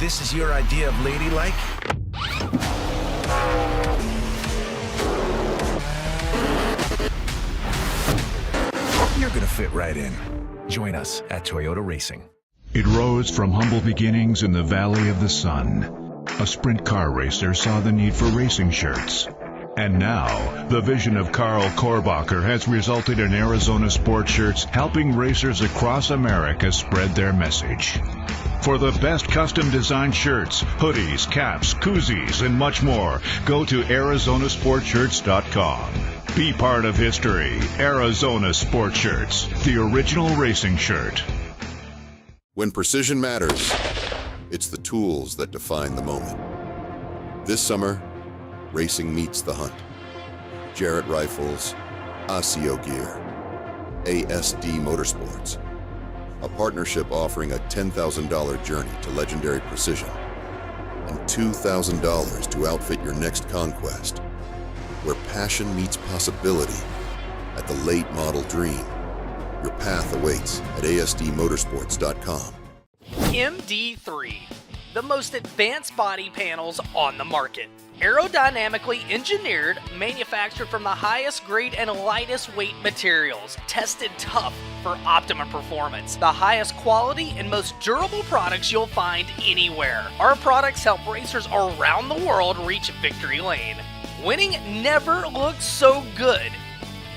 this is your idea of ladylike? You're gonna fit right in. Join us at Toyota Racing. It rose from humble beginnings in the Valley of the Sun. A sprint car racer saw the need for racing shirts. And now, the vision of Carl Korbacher has resulted in Arizona sports shirts helping racers across America spread their message. For the best custom designed shirts, hoodies, caps, koozies, and much more, go to ArizonaSportShirts.com. Be part of history. Arizona Sports Shirts, the original racing shirt. When precision matters, it's the tools that define the moment. This summer, racing meets the hunt. Jarrett Rifles, ASIO Gear, ASD Motorsports. A partnership offering a $10,000 journey to legendary precision and $2,000 to outfit your next conquest, where passion meets possibility at the late model dream. Your path awaits at ASDmotorsports.com. MD3, the most advanced body panels on the market. Aerodynamically engineered, manufactured from the highest grade and lightest weight materials, tested tough for optimum performance. The highest quality and most durable products you'll find anywhere. Our products help racers around the world reach victory lane. Winning never looked so good.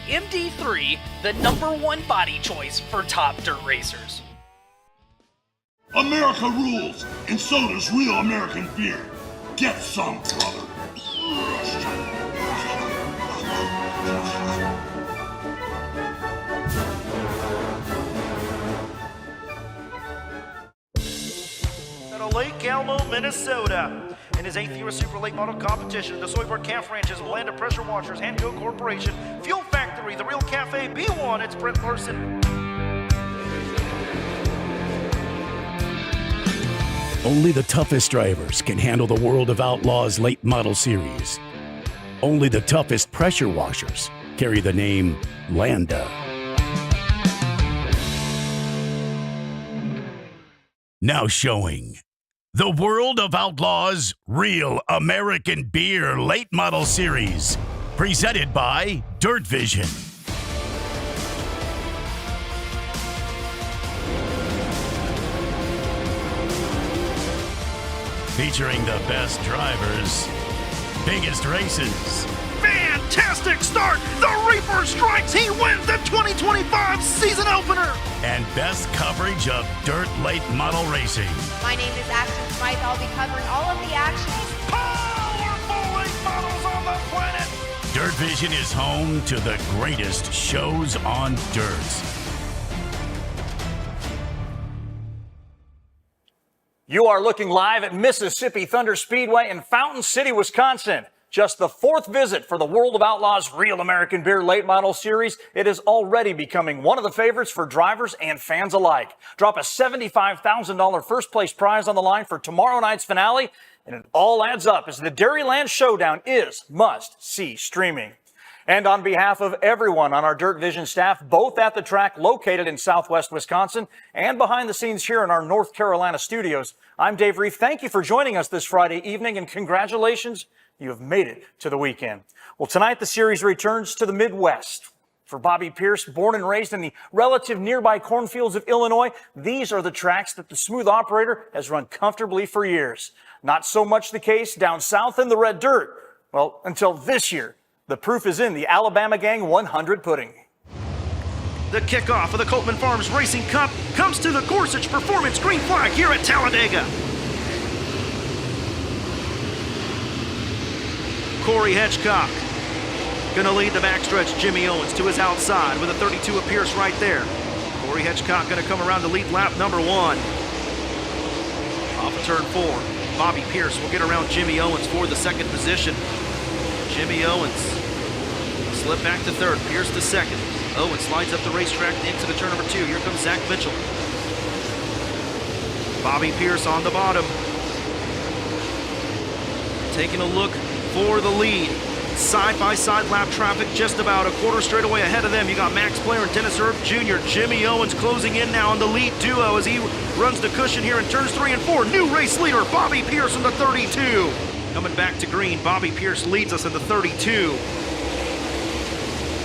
MD3, the #1 body choice for top dirt racers. America rules, and so does real American beer. Get some, brother. Out of Lake Elmo, Minnesota. In his 8th year of Super Late Model competition, the Soyboard Calf Ranches, Blanda Pressure Washers, Hanco Corporation, Fuel Factory, The Real Cafe, B1, it's Brent Larson. Only the toughest drivers can handle the World of Outlaws Late Model Series. Only the toughest pressure washers carry the name Blanda. Now showing the World of Outlaws Real American Beer Late Model Series, presented by DIRTVision. Featuring the best drivers, biggest races. Fantastic start! The Reaper strikes! He wins the 2025 season opener! And best coverage of dirt late model racing. My name is Ashton Smythe. I'll be covering all of the action. Powerful late models on the planet! DIRTVision is home to the greatest shows on dirt. You are looking live at Mississippi Thunder Speedway in Fountain City, Wisconsin. Just the 4th visit for the World of Outlaws Real American Beer Late Model Series. It is already becoming one of the favorites for drivers and fans alike. Drop a $75,000 first place prize on the line for tomorrow night's finale, and it all adds up as the Dairyland Showdown is must-see streaming. And on behalf of everyone on our DIRTVision staff, both at the track located in southwest Wisconsin and behind the scenes here in our North Carolina studios, I'm Dave Reef. Thank you for joining us this Friday evening, and congratulations, you have made it to the weekend. Well, tonight the series returns to the Midwest. For Bobby Pierce, born and raised in the relative nearby cornfields of Illinois, these are the tracks that the smooth operator has run comfortably for years. Not so much the case down south in the red dirt. Well, until this year. The proof is in the Alabama Gang 100 pudding. The kickoff of the Coltman Farms Racing Cup comes to the Gorsuch Performance Green Flag here at Talladega. Corey Hedgecock gonna lead the backstretch. Jimmy Owens to his outside with a 32 of Pierce right there. Corey Hedgecock gonna come around to lead lap number 1. Off of turn 4, Bobby Pierce will get around Jimmy Owens for the 2nd position. Jimmy Owens slip back to 3rd, Pierce to 2nd. Owens slides up the racetrack into the turn number 2. Here comes Zach Mitchell. Bobby Pierce on the bottom. Taking a look for the lead. Side-by-side lap traffic just about a quarter straightaway ahead of them. You got Max Blair and Dennis Erb Jr. Jimmy Owens closing in now on the lead duo as he runs the cushion here in turns 3 and 4. New race leader, Bobby Pierce in the 32. Coming back to green, Bobby Pierce leads us in the 32.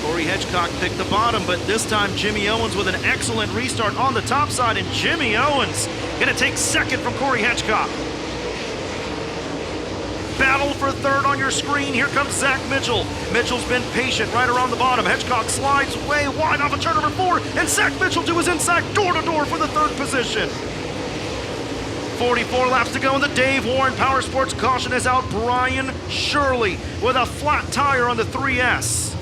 Corey Hedgecock picked the bottom, but this time Jimmy Owens with an excellent restart on the top side, and Jimmy Owens gonna take second from Corey Hedgecock. Battle for third on your screen. Here comes Zach Mitchell. Mitchell's been patient right around the bottom. Hedgecock slides way wide off of turn number 4, and Zach Mitchell to his inside door-to-door for the third position. 44 laps to go, and the Dave Warren Power Sports caution is out. Brian Shirley with a flat tire on the 3S.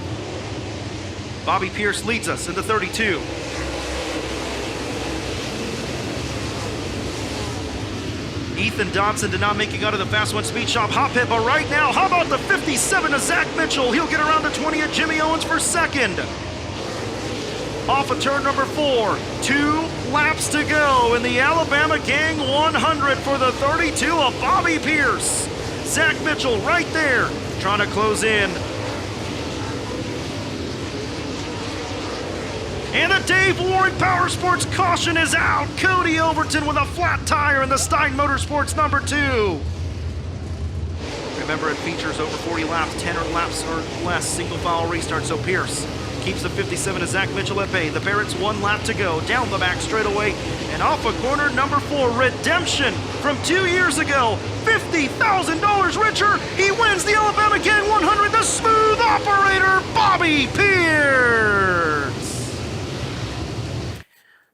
Bobby Pierce leads us in the 32. Ethan Dodson did not make it out of the Fast One Speed Shop hot pit, but right now, how about the 57 to Zach Mitchell? He'll get around the 20 at Jimmy Owens for second. Off of turn number 4, 2 laps to go in the Alabama Gang 100 for the 32 of Bobby Pierce. Zach Mitchell right there, trying to close in. And the Dave Warren Power Sports caution is out. Cody Overton with a flat tire in the Stein Motorsports number 2. Remember, it features over 40 laps, 10 or laps or less, single file restart. So Pierce keeps the 57 to Zach Mitchell at bay. The Barrett's 1 lap to go. Down the back straightaway and off of corner number 4. Redemption from 2 years ago. $50,000 richer. He wins the Alabama Gang 100. The smooth operator, Bobby Pierce.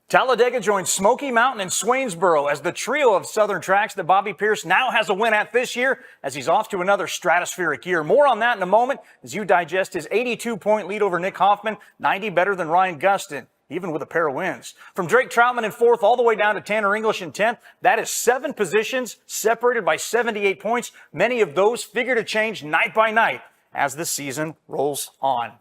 Talladega joins Smoky Mountain and Swainsboro as the trio of Southern tracks that Bobby Pierce now has a win at this year as he's off to another stratospheric year. More on that in a moment as you digest his 82-point lead over Nick Hoffman, 90 better than Ryan Gustin, even with a pair of wins. From Drake Troutman in 4th all the way down to Tanner English in 10th, that is 7 positions separated by 78 points. Many of those figure to change night by night as the season rolls on.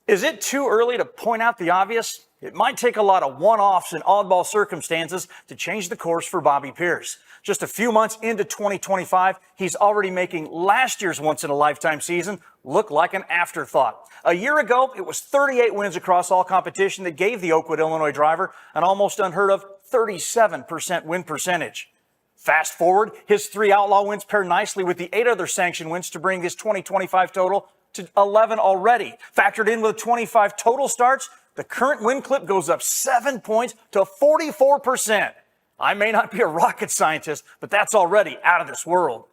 Is it too early to point out the obvious? It might take a lot of one-offs and oddball circumstances to change the course for Bobby Pierce. Just a few months into 2025, he's already making last year's once-in-a-lifetime season look like an afterthought. A year ago, it was 38 wins across all competition that gave the Oakwood, Illinois driver an almost unheard of 37% win percentage. Fast forward, his 3 Outlaw wins pair nicely with the 8 other sanctioned wins to bring his 2025 total to 11 already. Factored in with 25 total starts, the current win clip goes up 7 points to 44%. I may not be a rocket scientist, but that's already out of this world.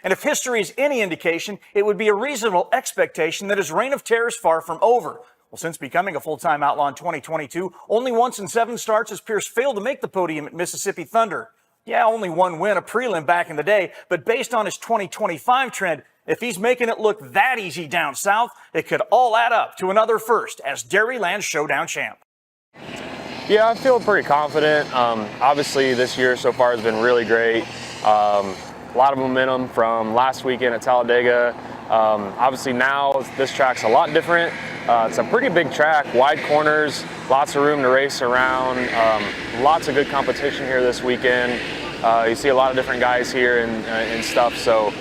And if history is any indication, it would be a reasonable expectation that his reign of terror is far from over. Well, since becoming a full-time Outlaw in 2022, only once in 7 starts has Pierce failed to make the podium at Mississippi Thunder. Yeah, only 1 win, a prelim back in the day, but based on his 2025 trend, if he's making it look that easy down south, it could all add up to another first as Dairyland Showdown champ. Yeah, I feel pretty confident. Obviously, this year so far has been really great. A lot of momentum from last weekend at Talladega. Obviously now this track's a lot different. It's a pretty big track, wide corners, lots of room to race around, lots of good competition here this weekend. You see a lot of different guys here and stuff, so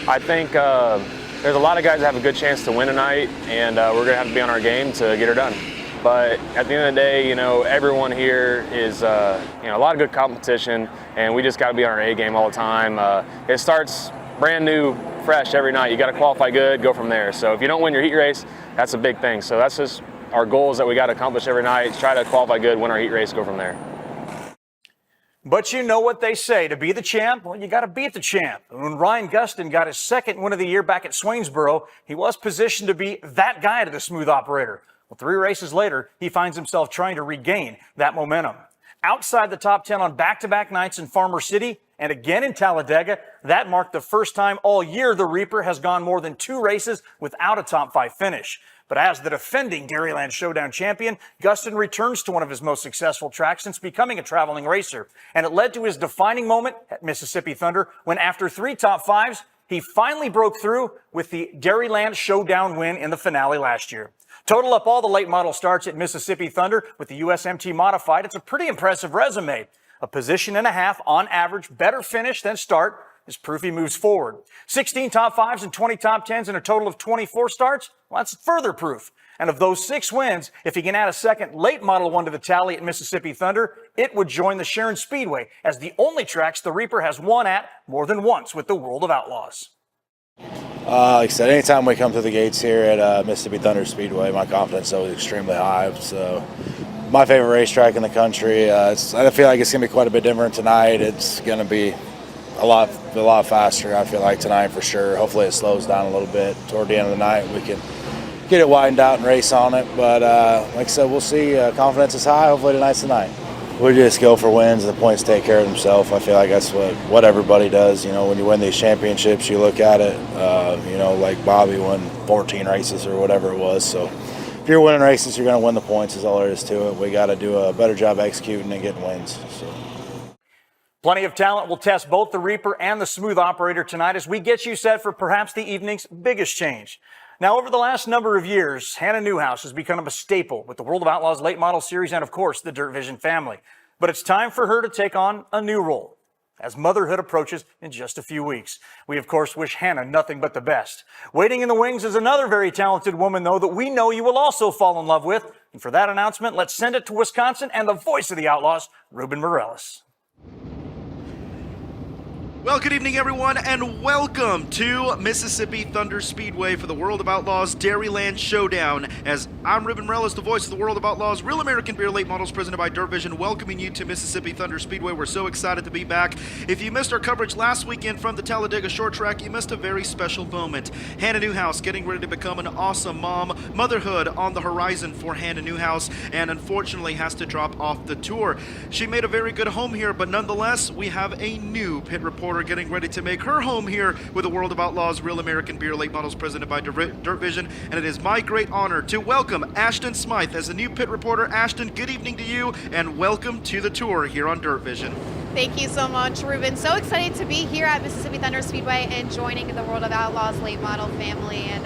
I think there's a lot of guys that have a good chance to win tonight, and we're going to have to be on our game to get her done. But at the end of the day, everyone here is, a lot of good competition, and we just got to be on our A game all the time. It starts brand new, fresh every night. You got to qualify good, go from there. So if you don't win your heat race, that's a big thing. So that's just our goals that we got to accomplish every night. Try to qualify good, win our heat race, go from there. But you know what they say, to be the champ, well, you got to beat the champ. And when Ryan Gustin got his 2nd win of the year back at Swainsboro, he was positioned to be that guy to the smooth operator. Well, 3 races later, he finds himself trying to regain that momentum. Outside the top 10 on back-to-back nights in Farmer City and again in Talladega, that marked the first time all year the Reaper has gone more than 2 races without a top 5 finish. But as the defending Dairyland Showdown champion, Gustin returns to one of his most successful tracks since becoming a traveling racer. And it led to his defining moment at Mississippi Thunder when after 3 top 5s, he finally broke through with the Dairyland Showdown win in the finale last year. Total up all the late model starts at Mississippi Thunder with the USMT modified. It's a pretty impressive resume. A position and a half on average, better finish than start. is proof he moves forward. 16 top 5s and 20 top 10s and a total of 24 starts? Well, that's further proof. And of those 6 wins, if he can add a second late model one to the tally at Mississippi Thunder, it would join the Sharon Speedway as the only tracks the Reaper has won at more than once with the World of Outlaws. Like I said, anytime we come through the gates here at Mississippi Thunder Speedway, my confidence is always extremely high. So, my favorite racetrack in the country. I feel like it's going to be quite a bit different tonight. It's going to be a lot faster, I feel like, tonight for sure. Hopefully it slows down a little bit toward the end of the night. We can get it widened out and race on it. But like I said, we'll see. Confidence is high. Hopefully tonight's the night. We just go for wins. The points take care of themselves. I feel like that's what everybody does. You know, when you win these championships, you look at it, you know, like Bobby won 14 races or whatever it was. So if you're winning races, you're going to win the points is all there is to it. We got to do a better job executing and getting wins. So. Plenty of talent will test both the Reaper and the Smooth Operator tonight as we get you set for perhaps the evening's biggest change. Now, over the last number of years, Hannah Newhouse has become a staple with the World of Outlaws Late Model Series and, of course, the DIRTVision family. But it's time for her to take on a new role as motherhood approaches in just a few weeks. We, of course, wish Hannah nothing but the best. Waiting in the wings is another very talented woman, though, that we know you will also fall in love with. And for that announcement, let's send it to Wisconsin and the voice of the Outlaws, Ruben Morales. Well, good evening, everyone, and welcome to Mississippi Thunder Speedway for the World of Outlaws Dairyland Showdown. As I'm Ruben Morales, the voice of the World of Outlaws, Real American Beer Late Models presented by DIRTVision, welcoming you to Mississippi Thunder Speedway. We're so excited to be back. If you missed our coverage last weekend from the Talladega short track, you missed a very special moment. Hannah Newhouse getting ready to become an awesome mom. Motherhood on the horizon for Hannah Newhouse, and unfortunately has to drop off the tour. She made a very good home here, but nonetheless, we have a new pit reporter getting ready to make her home here with the World of Outlaws Real American Beer Late Models presented by DIRTVision, and it is my great honor to welcome Ashton Smythe as the new pit reporter. Ashton, good evening to you, and welcome to the tour here on DIRTVision. Thank you so much, Ruben. So excited to be here at Mississippi Thunder Speedway and joining the World of Outlaws Late Model family, and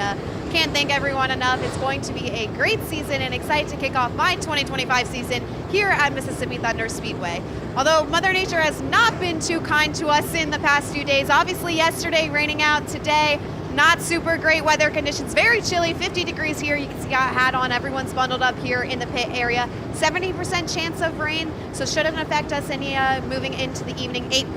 can't thank everyone enough. It's going to be a great season, and excited to kick off my 2025 season here at Mississippi Thunder Speedway. Although Mother Nature has not been too kind to us in the past few days, obviously yesterday raining out, today not super great weather conditions, very chilly, 50 degrees here. You can see I hat on, everyone's bundled up here in the pit area. 70% chance of rain, so shouldn't affect us any moving into the evening. 8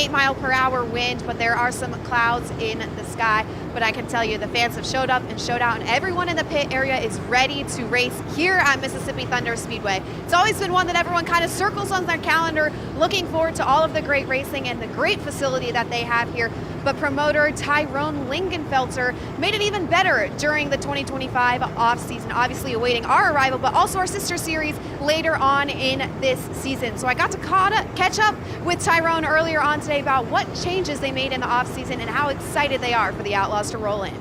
mile per hour wind, but there are some clouds in the sky. But I can tell you the fans have showed up and showed out, and everyone in the pit area is ready to race here at Mississippi Thunder Speedway. It's always been one that everyone kind of circles on their calendar, looking forward to all of the great racing and the great facility that they have here. But promoter Tyrone Lingenfelter made it even better during the 2025 off-season, obviously awaiting our arrival, but also our sister series later on in this season. So I got to catch up with Tyrone earlier on today about what changes they made in the off-season and how excited they are for the Outlaws to roll in.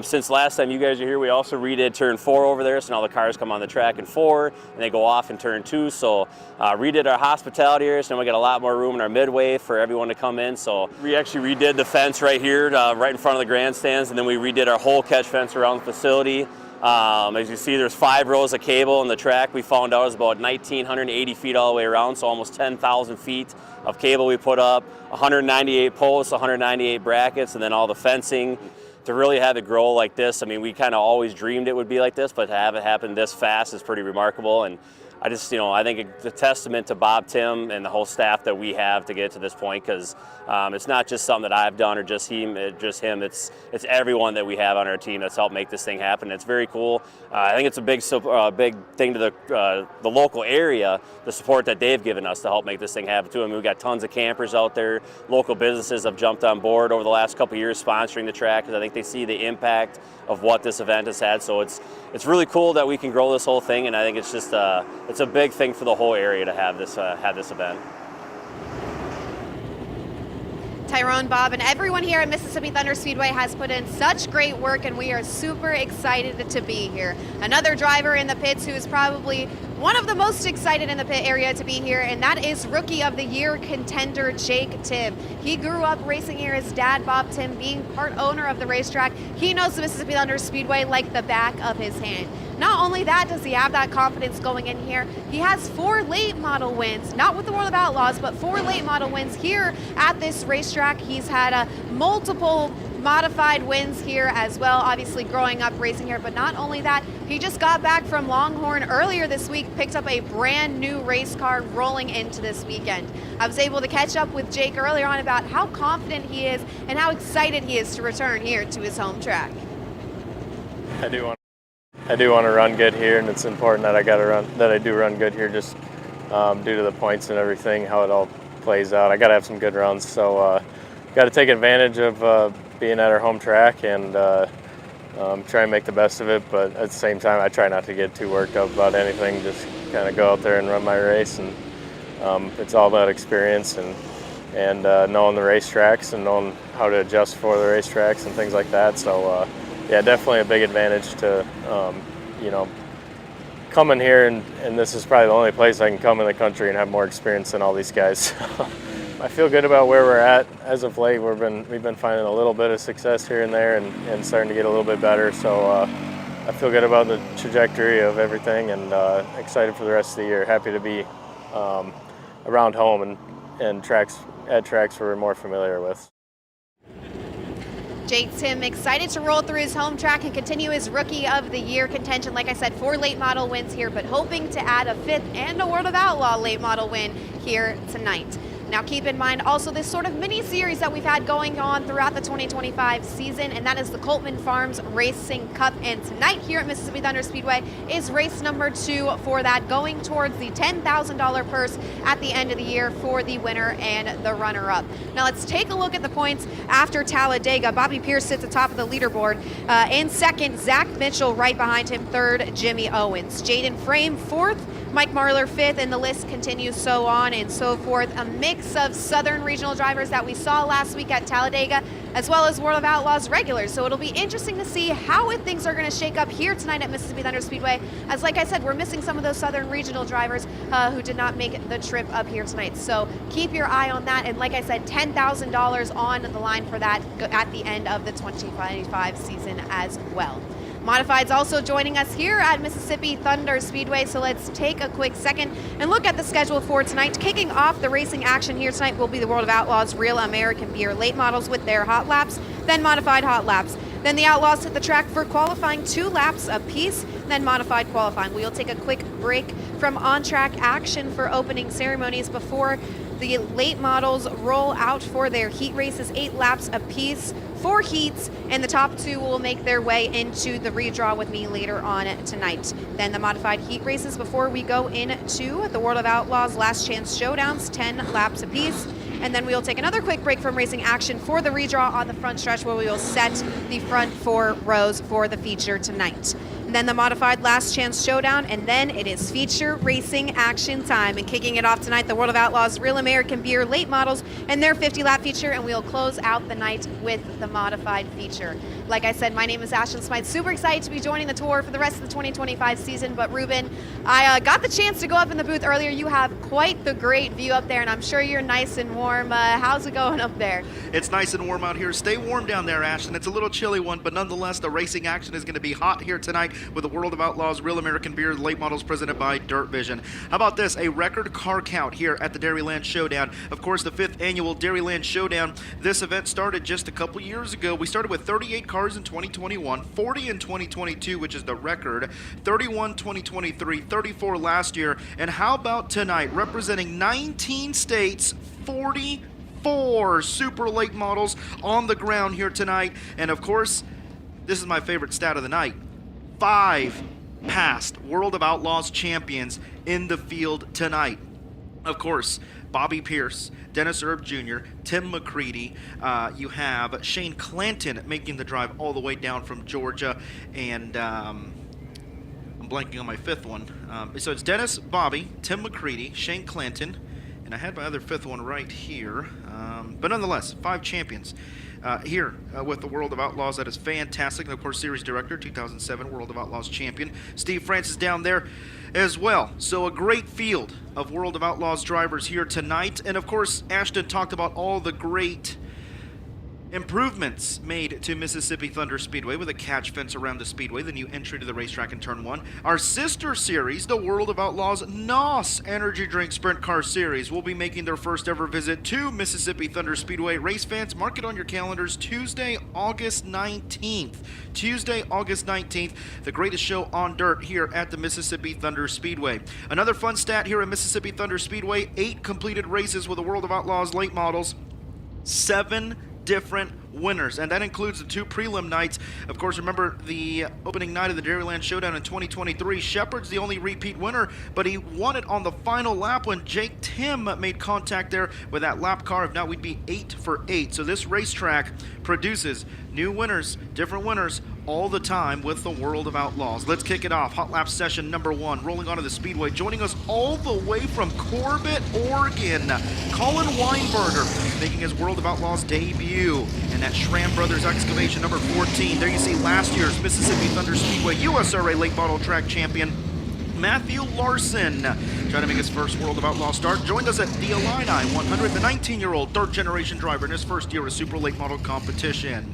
Since last time you guys are here, we also redid turn 4 over there, so now the cars come on the track in 4 and they go off in turn 2. So redid our hospitality area, so now we got a lot more room in our midway for everyone to come in. So we actually redid the fence right here, right in front of the grandstands, and then we redid our whole catch fence around the facility. As you see, there's 5 rows of cable in the track. We found out it was about 1,980 feet all the way around, so almost 10,000 feet of cable we put up, 198 posts, 198 brackets, and then all the fencing. To really have it grow like this, I mean, we kind of always dreamed it would be like this, but to have it happen this fast is pretty remarkable. And I just, I think it's a testament to Bob, Timm, and the whole staff that we have to get to this point, because it's not just something that I've done or just him. It's everyone that we have on our team that's helped make this thing happen. It's very cool. I think it's a big thing to the local area, the support that they've given us to help make this thing happen too. I mean, we've got tons of campers out there. Local businesses have jumped on board over the last couple of years sponsoring the track, because I think they see the impact of what this event has had. So it's really cool that we can grow this whole thing, and I think it's just it's a big thing for the whole area to have this event. Tyrone, Bob, and everyone here at Mississippi Thunder Speedway has put in such great work, and we are super excited to be here. Another driver in the pits who is probably one of the most excited in the pit area to be here, and that is Rookie of the Year contender Jake Timm. He grew up racing here. His dad, Bob Timm, being part owner of the racetrack. He knows the Mississippi Thunder Speedway like the back of his hand. Not only that does he have that confidence going in here, he has 4 late model wins, not with the World of Outlaws, but 4 late model wins here at this racetrack. He's had multiple modified wins here as well, obviously growing up racing here. But not only that, he just got back from Longhorn earlier this week, picked up a brand new race car rolling into this weekend. I was able to catch up with Jake earlier on about how confident he is and how excited he is to return here to his home track. I do want to run good here, and it's important that I do run good here, just due to the points and everything, how it all plays out. I got to have some good runs, so got to take advantage of being at our home track and try and make the best of it. But at the same time, I try not to get too worked up about anything. Just kind of go out there and run my race, and it's all about experience and knowing the racetracks and knowing how to adjust for the racetracks and things like that. So yeah, definitely a big advantage to coming here, and this is probably the only place I can come in the country and have more experience than all these guys. I feel good about where we're at as of late. We've been finding a little bit of success here and there, and starting to get a little bit better. So I feel good about the trajectory of everything, and excited for the rest of the year. Happy to be around home and tracks we're more familiar with. Jake Timm excited to roll through his home track and continue his Rookie of the Year contention. Like I said, 4 late model wins here, but hoping to add a 5th and a World of Outlaw late model win here tonight. Now keep in mind also this sort of mini series that we've had going on throughout the 2025 season, and that is the Coltman Farms Racing Cup. And tonight here at Mississippi Thunder Speedway is race number 2 for that, going towards the $10,000 purse at the end of the year for the winner and the runner-up. Now let's take a look at the points after Talladega. Bobby Pierce sits atop of the leaderboard. In second, Zach Mitchell right behind him. Third, Jimmy Owens. Jaden Frame fourth. Mike Marler 5th, and the list continues so on and so forth. A mix of Southern regional drivers that we saw last week at Talladega, as well as World of Outlaws regulars. So it'll be interesting to see how things are going to shake up here tonight at Mississippi Thunder Speedway. As like I said, we're missing some of those Southern regional drivers who did not make the trip up here tonight. So keep your eye on that. And like I said, $10,000 on the line for that at the end of the 2025 season as well. Modifieds also joining us here at Mississippi Thunder Speedway, so let's take a quick second and look at the schedule for tonight. Kicking off the racing action here tonight will be the World of Outlaws Real American Beer late models with their hot laps, then modified hot laps. Then the Outlaws hit the track for qualifying 2 laps apiece, then modified qualifying. We'll take a quick break from on-track action for opening ceremonies before the late models roll out for their heat races, 8 laps apiece, 4 heats, and the top 2 will make their way into the redraw with me later on tonight. Then the modified heat races before we go into the World of Outlaws Last Chance Showdowns, 10 laps apiece. And then we'll take another quick break from racing action for the redraw on the front stretch, where we will set the front 4 rows for the feature tonight. And then the modified Last Chance Showdown, and then it is feature racing action time. And kicking it off tonight, the World of Outlaws Real American Beer late models and their 50-lap feature, and we'll close out the night with the modified feature. Like I said, my name is Ashlyn Smythe. Super excited to be joining the tour for the rest of the 2025 season. But Ruben, I got the chance to go up in the booth earlier. You have quite the great view up there, and I'm sure you're nice and warm. How's it going up there? It's nice and warm out here. Stay warm down there, Ashlyn. It's a little chilly one, but nonetheless, the racing action is going to be hot here tonight with the World of Outlaws Real American Beer late models presented by DIRTVision. How about this? A record car count here at the Dairyland Showdown. Of course, the 5th annual Dairyland Showdown. This event started just a couple years ago. We started with 38 cars in 2021, 40 in 2022, which is the record, 31 2023, 34 last year. And how about tonight, representing 19 states, 44 super late models on the ground here tonight. And of course, this is my favorite stat of the night. 5 past World of Outlaws champions in the field tonight. Of course, Bobby Pierce, Dennis Erb Jr., Tim McCready. You have Shane Clanton making the drive all the way down from Georgia. And I'm blanking on my 5th one. So it's Dennis, Bobby, Tim McCready, Shane Clanton, And I had my other 5th one right here. But nonetheless, 5 champions here with the World of Outlaws. That is fantastic. And of course, Series Director, 2007 World of Outlaws champion. Steve Francis down there as well. So a great field of World of Outlaws drivers here tonight. And of course, Ashton talked about all the great improvements made to Mississippi Thunder Speedway with a catch fence around the speedway, the new entry to the racetrack in Turn 1. Our sister series, the World of Outlaws NOS Energy Drink Sprint Car Series, will be making their first ever visit to Mississippi Thunder Speedway. Race fans, mark it on your calendars, Tuesday, August 19th. Tuesday, August 19th, the greatest show on dirt here at the Mississippi Thunder Speedway. Another fun stat here at Mississippi Thunder Speedway, 8 completed races with the World of Outlaws late models, 7 different winners, and that includes the 2 prelim nights. Of course, remember the opening night of the Dairyland Showdown in 2023. Shepard's the only repeat winner, but he won it on the final lap when Timm made contact there with that lap car. If not, we'd be 8 for 8. So this racetrack produces new winners, different winners, all the time with the World of Outlaws. Let's kick it off. Hot lap session number 1, rolling onto the speedway. Joining us all the way from Corbett, Oregon, Colin Weinberger, making his World of Outlaws debut in that Schramm Brothers excavation number 14. There you see last year's Mississippi Thunder Speedway USRA late model track champion, Matthew Larson, trying to make his first World of Outlaws start. Joined us at the Illini 100, the 19-year-old third-generation driver in his first year of super late model competition.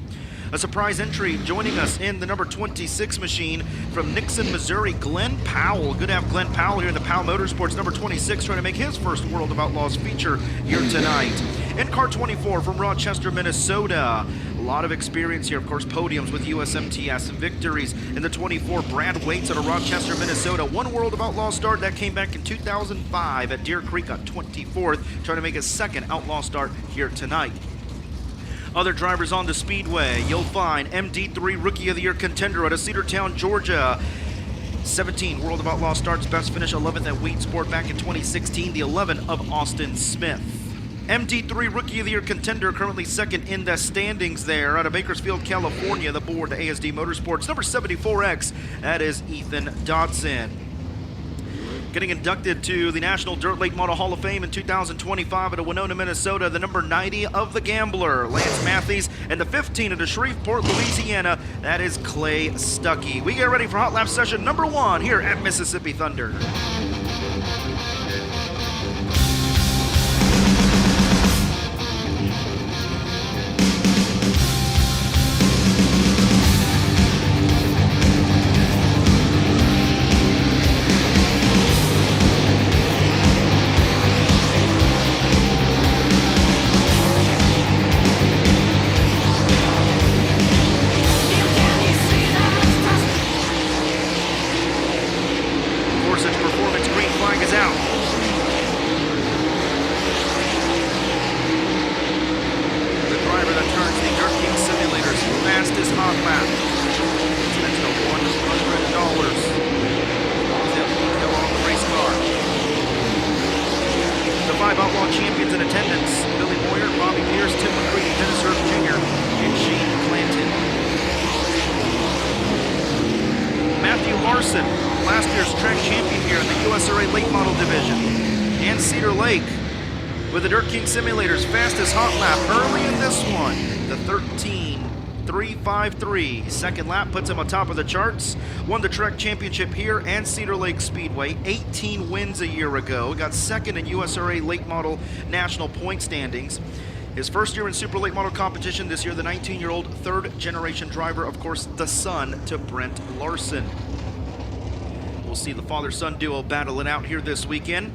A surprise entry joining us in the number 26 machine from Nixon, Missouri, Glenn Powell. Good to have Glenn Powell here in the Powell Motorsports number 26, trying to make his first World of Outlaws feature here tonight. In car 24 from Rochester, Minnesota. A lot of experience here, of course, podiums with USMTS and victories. In the 24, Brad Waits out of Rochester, Minnesota. 1 World of Outlaws start that came back in 2005 at Deer Creek, got 24th, trying to make his 2nd Outlaw start here tonight. Other drivers on the speedway, you'll find MD3 Rookie of the Year contender out of Cedartown, Georgia. 17 World of Outlaws starts, best finish 11th at Wheat Sport back in 2016, the 11 of Austin Smith. MD3 Rookie of the Year contender, currently 2nd in the standings there out of Bakersfield, California, the board, the ASD Motorsports, number 74X, that is Ethan Dodson. Getting inducted to the National Dirt Late Model Hall of Fame in 2025 at Winona, Minnesota, the number 90 of the Gambler, Lance Matthews, and the 15 at Shreveport, Louisiana, that is Clay Stuckey. We get ready for Hot Lap session number 1 here at Mississippi Thunder. Last year's track champion here in the USRA late model division. And Cedar Lake with the Dirt King Simulators fastest hot lap early in this one. The 13.353. 2nd lap puts him on top of the charts. Won the track championship here and Cedar Lake Speedway. 18 wins a year ago. Got 2nd in USRA late model national point standings. His first year in super late model competition this year, the 19-year-old 3rd generation driver, of course, the son to Brent Larson. We'll see the father-son duo battle it out here this weekend.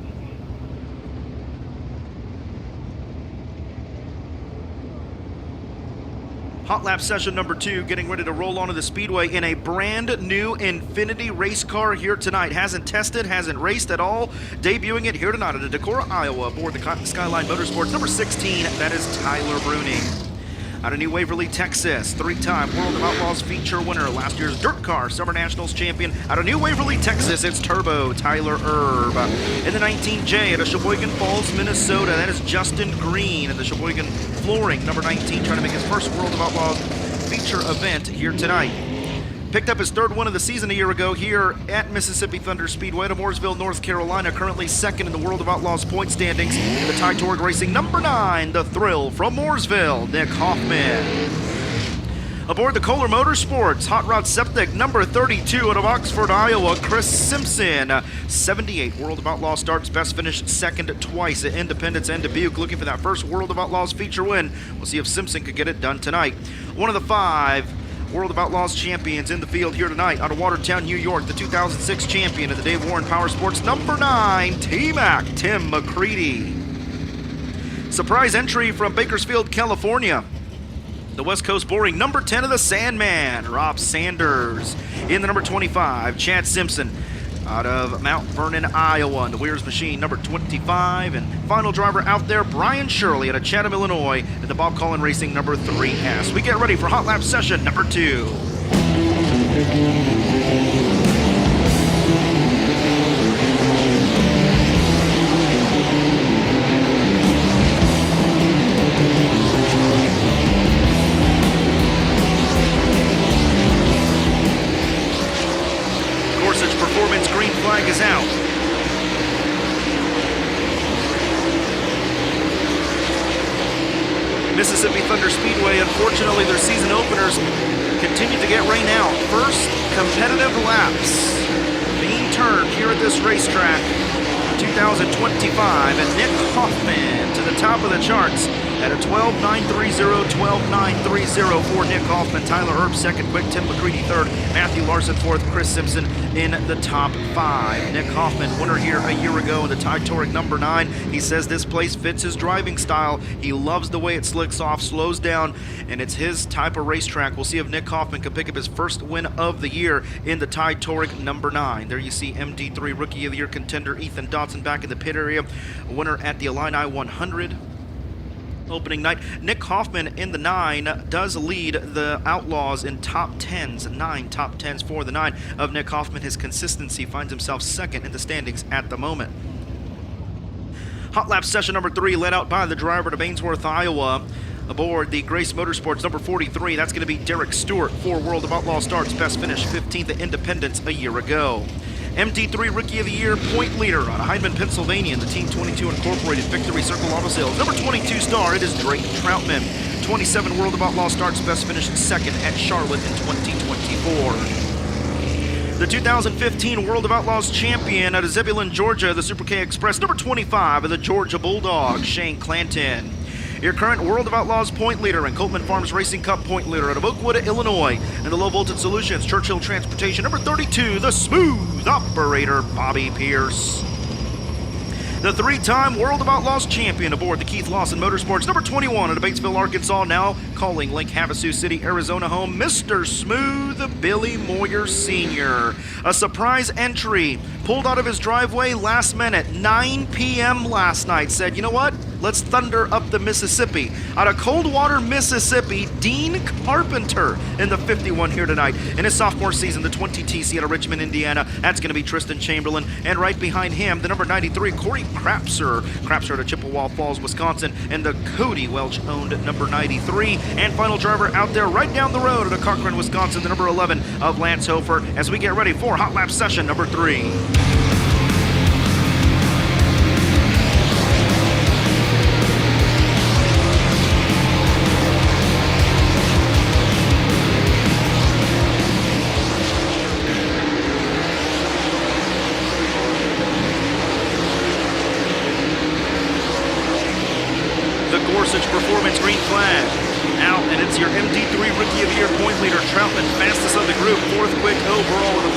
Hot lap session number 2, getting ready to roll onto the speedway in a brand new Infinity race car here tonight. Hasn't tested, hasn't raced at all. Debuting it here tonight at Decorah, Iowa, aboard the Skyline Motorsports number 16. That is Tyler Bruning. Out of New Waverly, Texas, 3-time World of Outlaws feature winner, last year's Dirt Car Summer Nationals champion. Out of New Waverly, Texas, it's Turbo Tyler Erb. In the 19J out of Sheboygan Falls, Minnesota, that is Justin Green. In the Sheboygan Flooring, number 19, trying to make his first World of Outlaws feature event here tonight. Picked up his third win of the season a year ago here at Mississippi Thunder Speedway to Mooresville, North Carolina. Currently second in the World of Outlaws point standings. The Ty Torg Racing number 9, the Thrill from Mooresville, Nick Hoffman. Aboard the Kohler Motorsports, Hot Rod Septic number 32 out of Oxford, Iowa, Chris Simpson. 78 World of Outlaws starts, best finished second twice at Independence and Dubuque. Looking for that first World of Outlaws feature win. We'll see if Simpson could get it done tonight. One of the 5 World of Outlaws champions in the field here tonight out of Watertown, New York, the 2006 champion of the Dave Warren Power Sports, number 9, T-Mac, Timm McCready. Surprise entry from Bakersfield, California. The West Coast Boring, number 10 of the Sandman, Rob Sanders. In the number 25, Chad Simpson out of Mount Vernon, Iowa, and the Weir's Machine, number 25. And final driver out there, Brian Shirley out of Chatham, Illinois, and the Bob Collin Racing, number 3S. We get ready for Hot Lap session number 2. Performance green flag is out. Mississippi Thunder Speedway, unfortunately, their season openers continue to get rain out. First competitive laps being turned here at this racetrack, 2025, and Nick Hoffman to the top of the charts at a 12.930, 12.930 for Nick Hoffman. Tyler Earp second, quick. Timm McCready third, Matthew Larson fourth, Chris Simpson in the top 5. Nick Hoffman, winner here a year ago in the Ty Torg number 9. He says this place fits his driving style. He loves the way it slicks off, slows down, and it's his type of racetrack. We'll see if Nick Hoffman can pick up his first win of the year in the Ty Torg number 9. There you see MD3 Rookie of the Year contender Ethan Dotson back in the pit area, winner at the Illini 100. Opening night, Nick Hoffman in the 9 does lead the Outlaws in top 10s, 9 top 10s for the 9 of Nick Hoffman. His consistency finds himself second in the standings at the moment. Hot Lap session number 3 led out by the driver to Bainsworth, Iowa. Aboard the Grace Motorsports number 43, that's going to be Derek Stewart for World of Outlaws starts, best finish 15th at Independence a year ago. MD3 Rookie of the Year point leader out of Hyndman, Pennsylvania in the Team 22 Incorporated Victory Circle Auto Sales. Number 22 star, it is Drake Troutman. 27 World of Outlaws starts, best finished second at Charlotte in 2024. The 2015 World of Outlaws champion out of Zebulon, Georgia, the Super K Express, number 25 of the Georgia Bulldogs, Shane Clanton. Your current World of Outlaws point leader and Coltman Farms Racing Cup point leader out of Oakwood, Illinois, and the Low Voltage Solutions Churchill Transportation, number 32, the smooth operator, Bobby Pierce. The 3-time World of Outlaws champion aboard the Keith Lawson Motorsports, number 21 out of Batesville, Arkansas, now calling Lake Havasu City, Arizona home, Mr. Smooth Billy Moyer Sr. A surprise entry, pulled out of his driveway last minute, 9 p.m. last night, said, you know what? Let's thunder up the Mississippi. Out of Coldwater, Mississippi, Dean Carpenter in the 51 here tonight. In his sophomore season, the 20 TC out of Richmond, Indiana. That's going to be Tristan Chamberlain. And right behind him, the number 93, Corey Crapser. Crapser out of Chippewa Falls, Wisconsin. And the Cody Welch-owned number 93. And final driver out there right down the road out of Cochran, Wisconsin, the number 11 of Lance Hofer, as we get ready for Hot Lap session number 3. Performance green flag out, and it's your MD3 Rookie of the Year point leader, Troutman, fastest of the group, 4th quick overall with a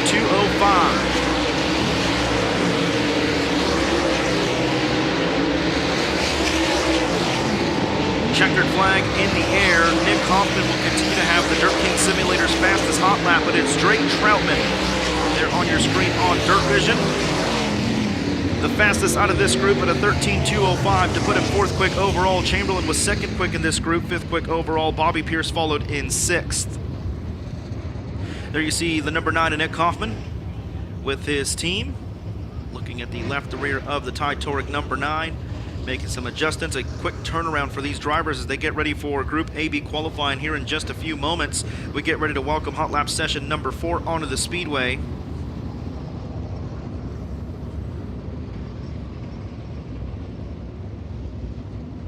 13.205. Checkered flag in the air. Nick Hoffman will continue to have the Dirt King Simulator's fastest hot lap, but it's Drake Troutman there on your screen on DIRTVision. The fastest out of this group at a 13.205 to put him 4th quick overall. Chamberlain was 2nd quick in this group, 5th quick overall. Bobby Pierce followed in 6th. There you see the number 9 of Nick Hoffman with his team. Looking at the left rear of the Ty Torg number 9. making some adjustments, a quick turnaround for these drivers as they get ready for Group AB qualifying here in just a few moments. We get ready to welcome hot lap session number 4 onto the speedway.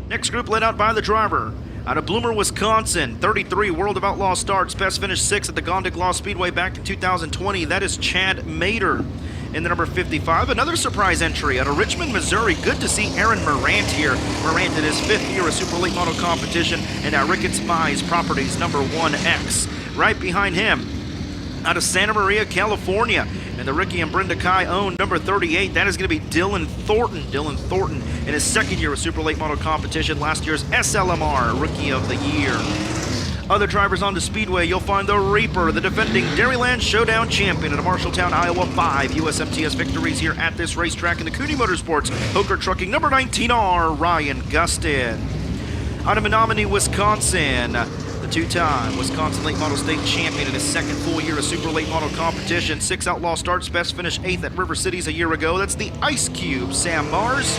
Next group led out by the driver. Out of Bloomer, Wisconsin, 33 World of Outlaws starts, best finish 6th at the Gondik Law Speedway back in 2020. That is Chad Mader. In the number 55, another surprise entry out of Richmond, Missouri. Good to see Aaron Morant here. Morant in his 5th year of Super Late Model competition, and now Ricketts Mize Properties number 1X. Right behind him, out of Santa Maria, California, and the Ricky and Brenda Kai own number 38. That is going to be Dylan Thornton. Dylan Thornton in his 2nd year of Super Late Model competition, last year's SLMR Rookie of the Year. Other drivers on the speedway, you'll find the Reaper, the defending Dairyland Showdown champion at Marshalltown, Iowa. 5 USMTS victories here at this racetrack. In the Cooney Motorsports Hoker Trucking number 19R, Ryan Gustin. Out of Menominee, Wisconsin, the 2-time Wisconsin Late Model State champion in his 2nd full year of Super Late Model competition. 6 Outlaw starts, best finish 8th at River Cities a year ago. That's the Ice Cube, Sam Mars.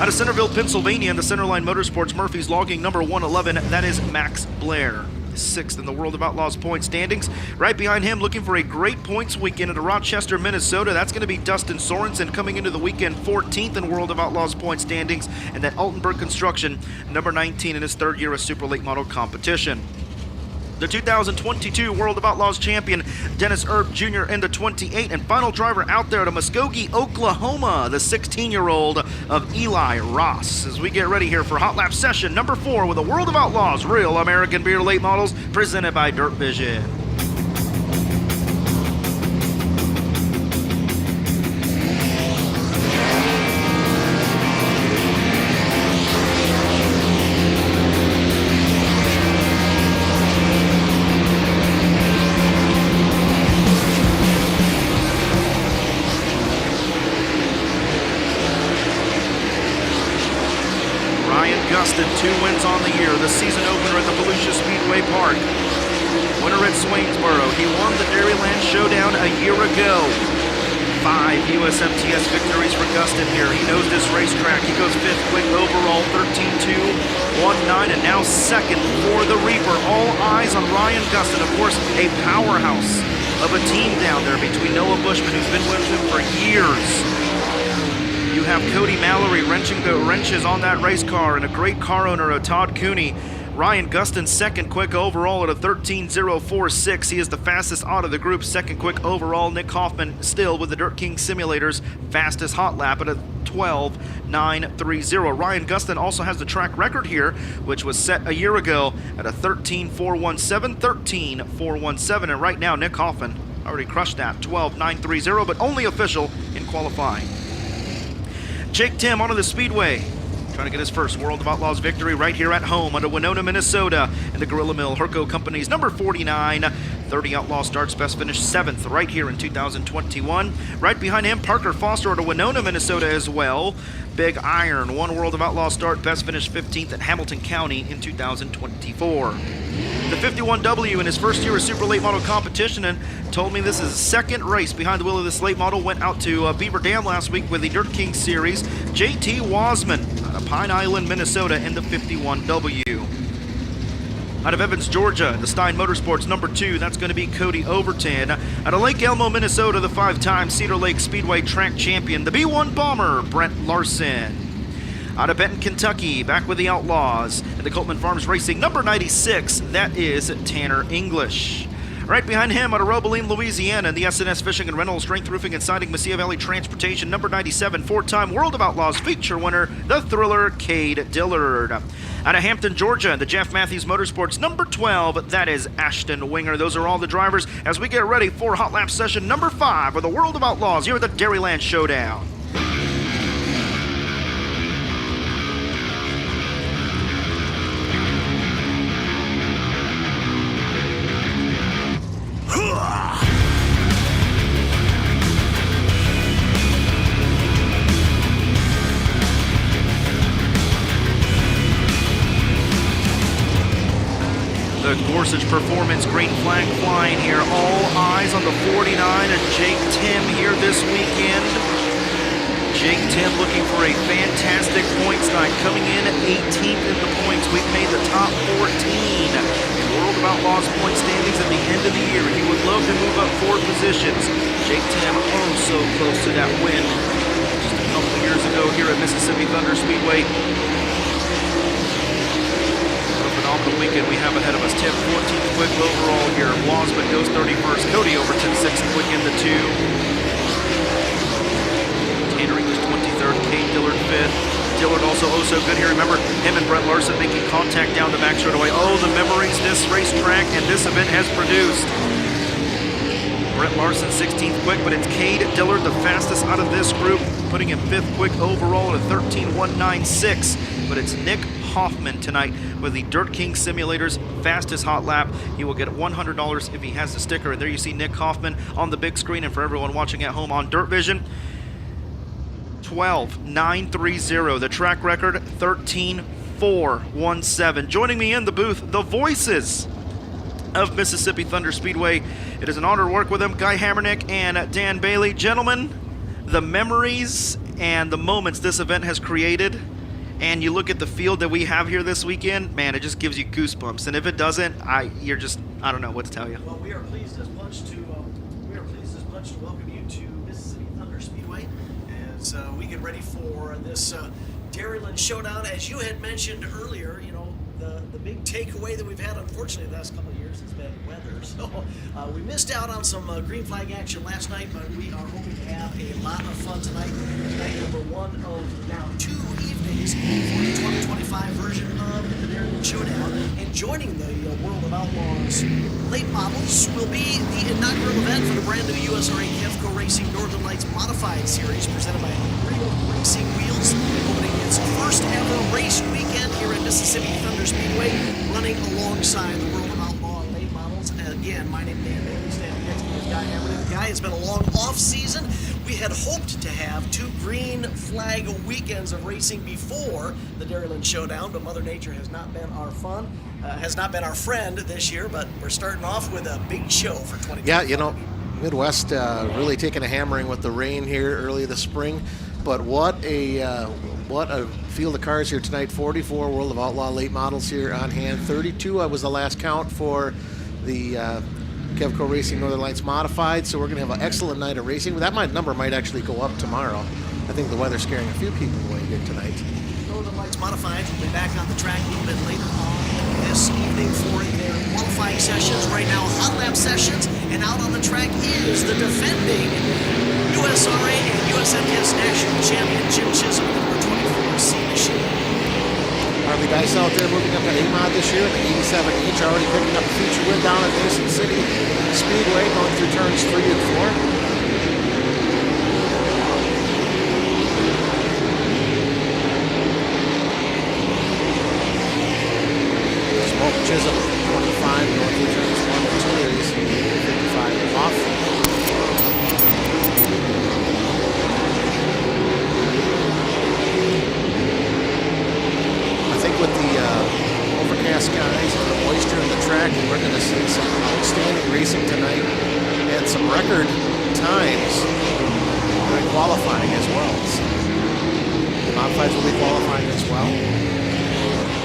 Out of Centerville, Pennsylvania, in the Centerline Motorsports Murphy's logging number 111, that is Max Blair. 6th in the World of Outlaws point standings. Right behind him, looking for a great points weekend at Rochester, Minnesota. That's going to be Dustin Sorensen coming into the weekend 14th in World of Outlaws point standings. And then Altenberg Construction, number 19 in his 3rd year of Super Late Model competition. The 2022 World of Outlaws champion, Dennis Erb Jr. in the 28, and final driver out there to Muskogee, Oklahoma, the 16-year-old of Eli Ross. As we get ready here for hot lap session number 4 with the World of Outlaws Real American Beer Late Models, presented by DIRTVision. Gustin, 2 wins on the year, the season opener at the Volusia Speedway Park. Winner at Swainsboro. He won the Dairyland Showdown a year ago. 5 USMTS victories for Gustin here. He knows this racetrack. He goes 5th quick overall, 13-2, 1-9, and now 2nd for the Reaper. All eyes on Ryan Gustin, of course, a powerhouse of a team down there between Noah Bushman, who's been with him for years. You have Cody Mallory wrenching the wrenches on that race car, and a great car owner, Todd Cooney. Ryan Gustin 2nd quick overall at a 13.046. He is the fastest out of the group, 2nd quick overall. Nick Hoffman still with the Dirt King Simulators fastest hot lap at a 12.930. Ryan Gustin also has the track record here, which was set a year ago at a 13.417, 13.417, and right now Nick Hoffman already crushed that, 12.930, but only official in qualifying. Jake Timm onto the speedway, trying to get his first World of Outlaws victory right here at home under Winona, Minnesota, in the Gorilla Mill Herco Company's number 49. 30 Outlaw starts, best finish 7th right here in 2021. Right behind him, Parker Foster out of Winona, Minnesota as well. Big Iron, 1 World of Outlaw start, best finish 15th at Hamilton County in 2024. The 51W in his 1st year of Super Late Model competition, and told me this is his 2nd race behind the wheel of this late model. Went out to Beaver Dam last week with the Dirt King Series. JT Wasman out of Pine Island, Minnesota in the 51W. Out of Evans, Georgia, the Stein Motorsports number 2, that's going to be Cody Overton. Out of Lake Elmo, Minnesota, the 5-time Cedar Lake Speedway track champion, the B1 Bomber, Brent Larson. Out of Benton, Kentucky, back with the Outlaws, and the Coltman Farms Racing number 96, that is Tanner English. Right behind him, out of Robeline, Louisiana, the SNS Fishing and Rental, Strength Roofing and Siding, Mesilla Valley Transportation, number 97, 4-time World of Outlaws feature winner, the Thriller, Cade Dillard. Out of Hampton, Georgia, the Jeff Matthews Motorsports, number 12, that is Ashton Winger. Those are all the drivers as we get ready for hot lap session number 5 of the World of Outlaws here at the Dairyland Showdown. The Gorsuch Performance green flag flying here. All eyes on the 49 and Jake Timm here this weekend. Jake Timm looking for a fantastic points night, coming in 18th in the points. We've made the top 14 in World of Outlaws point standings at the end of the year. He would love to move up 4 positions. Jake Timm, oh so close to that win just a couple years ago here at Mississippi Thunder Speedway. What a phenomenal weekend we have ahead of us. Timm 14th quick overall here. Wasman goes 31st. Cody Overton 6th quick in the 2. Catering was 23rd, Kate Dillard 5th. Dillard also oh so good here. Remember him and Brett Larson making contact down the back straightaway. Oh, the memories this racetrack and this event has produced. Brett Larson 16th quick, but it's Cade Dillard, the fastest out of this group, putting him 5th quick overall at a 13.196. But it's Nick Hoffman tonight with the Dirt King Simulator's fastest hot lap. He will get $100 if he has the sticker. And there you see Nick Hoffman on the big screen, and for everyone watching at home on DIRTVision, 12.930. The track record, 13.417. Joining me in the booth, the voices of Mississippi Thunder Speedway. It is an honor to work with them, Guy Hammernick and Dan Bailey. Gentlemen, the memories and the moments this event has created, and you look at the field that we have here this weekend, man, it just gives you goosebumps. And if it doesn't, I don't know what to tell you. Well, we are pleased as much to welcome you to Mississippi Thunder Speedway as we get ready for this Dairyland Showdown. As you had mentioned earlier, you know, the big takeaway that we've had, unfortunately, the last couple of years has been weather. So we missed out on some green flag action last night, but we are hoping to have a lot of fun tonight. Night number 1 of now 2 evenings for the 2025 version of the Dairyland Showdown. And joining the World of Outlaws late models will be the inaugural event for the brand new USRA Kevco Racing Northern Lights Modified Series presented by Real Racing Wheels, opening its first ever race weekend here at Mississippi Thunder Speedway, running alongside the World of Outlaw late models. Again, my name is Dan Bailey, standing next to me is Guy Hammernick. Guy, it's been a long off season. We had hoped to have 2 green flag weekends of racing before the Dairyland Showdown, but Mother Nature has not been our friend this year, but we're starting off with a big show for 2025. Yeah, you know, Midwest really taking a hammering with the rain here early this spring, but what a field of cars here tonight. 44 World of Outlaw late models here on hand. 32 was the last count for the Kevco Racing Northern Lights Modified, so we're going to have an excellent night of racing. That number might actually go up tomorrow. I think the weather's scaring a few people away here tonight. Northern Lights Modified will be back on the track a little bit later on this evening for their qualifying sessions. Right now, hot lap sessions, and out on the track is the defending USRA and USMTS National Champion Jim Chisholm, number 24 C machine. Harley guys out there moving up to A-Mod this year in the 87 each, already picking up a feature win down at Mason City Speedway, going through turns 3 and 4. Chisholm, 25, northly turns 1 and 2, he's 55 off. I think with the overcast skies and the moisture in the track, we're going to see some outstanding racing tonight and some record times during qualifying as well. So the modifieds will be qualifying as well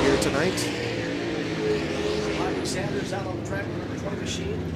here tonight. Sanders out on the track with number 20 machine.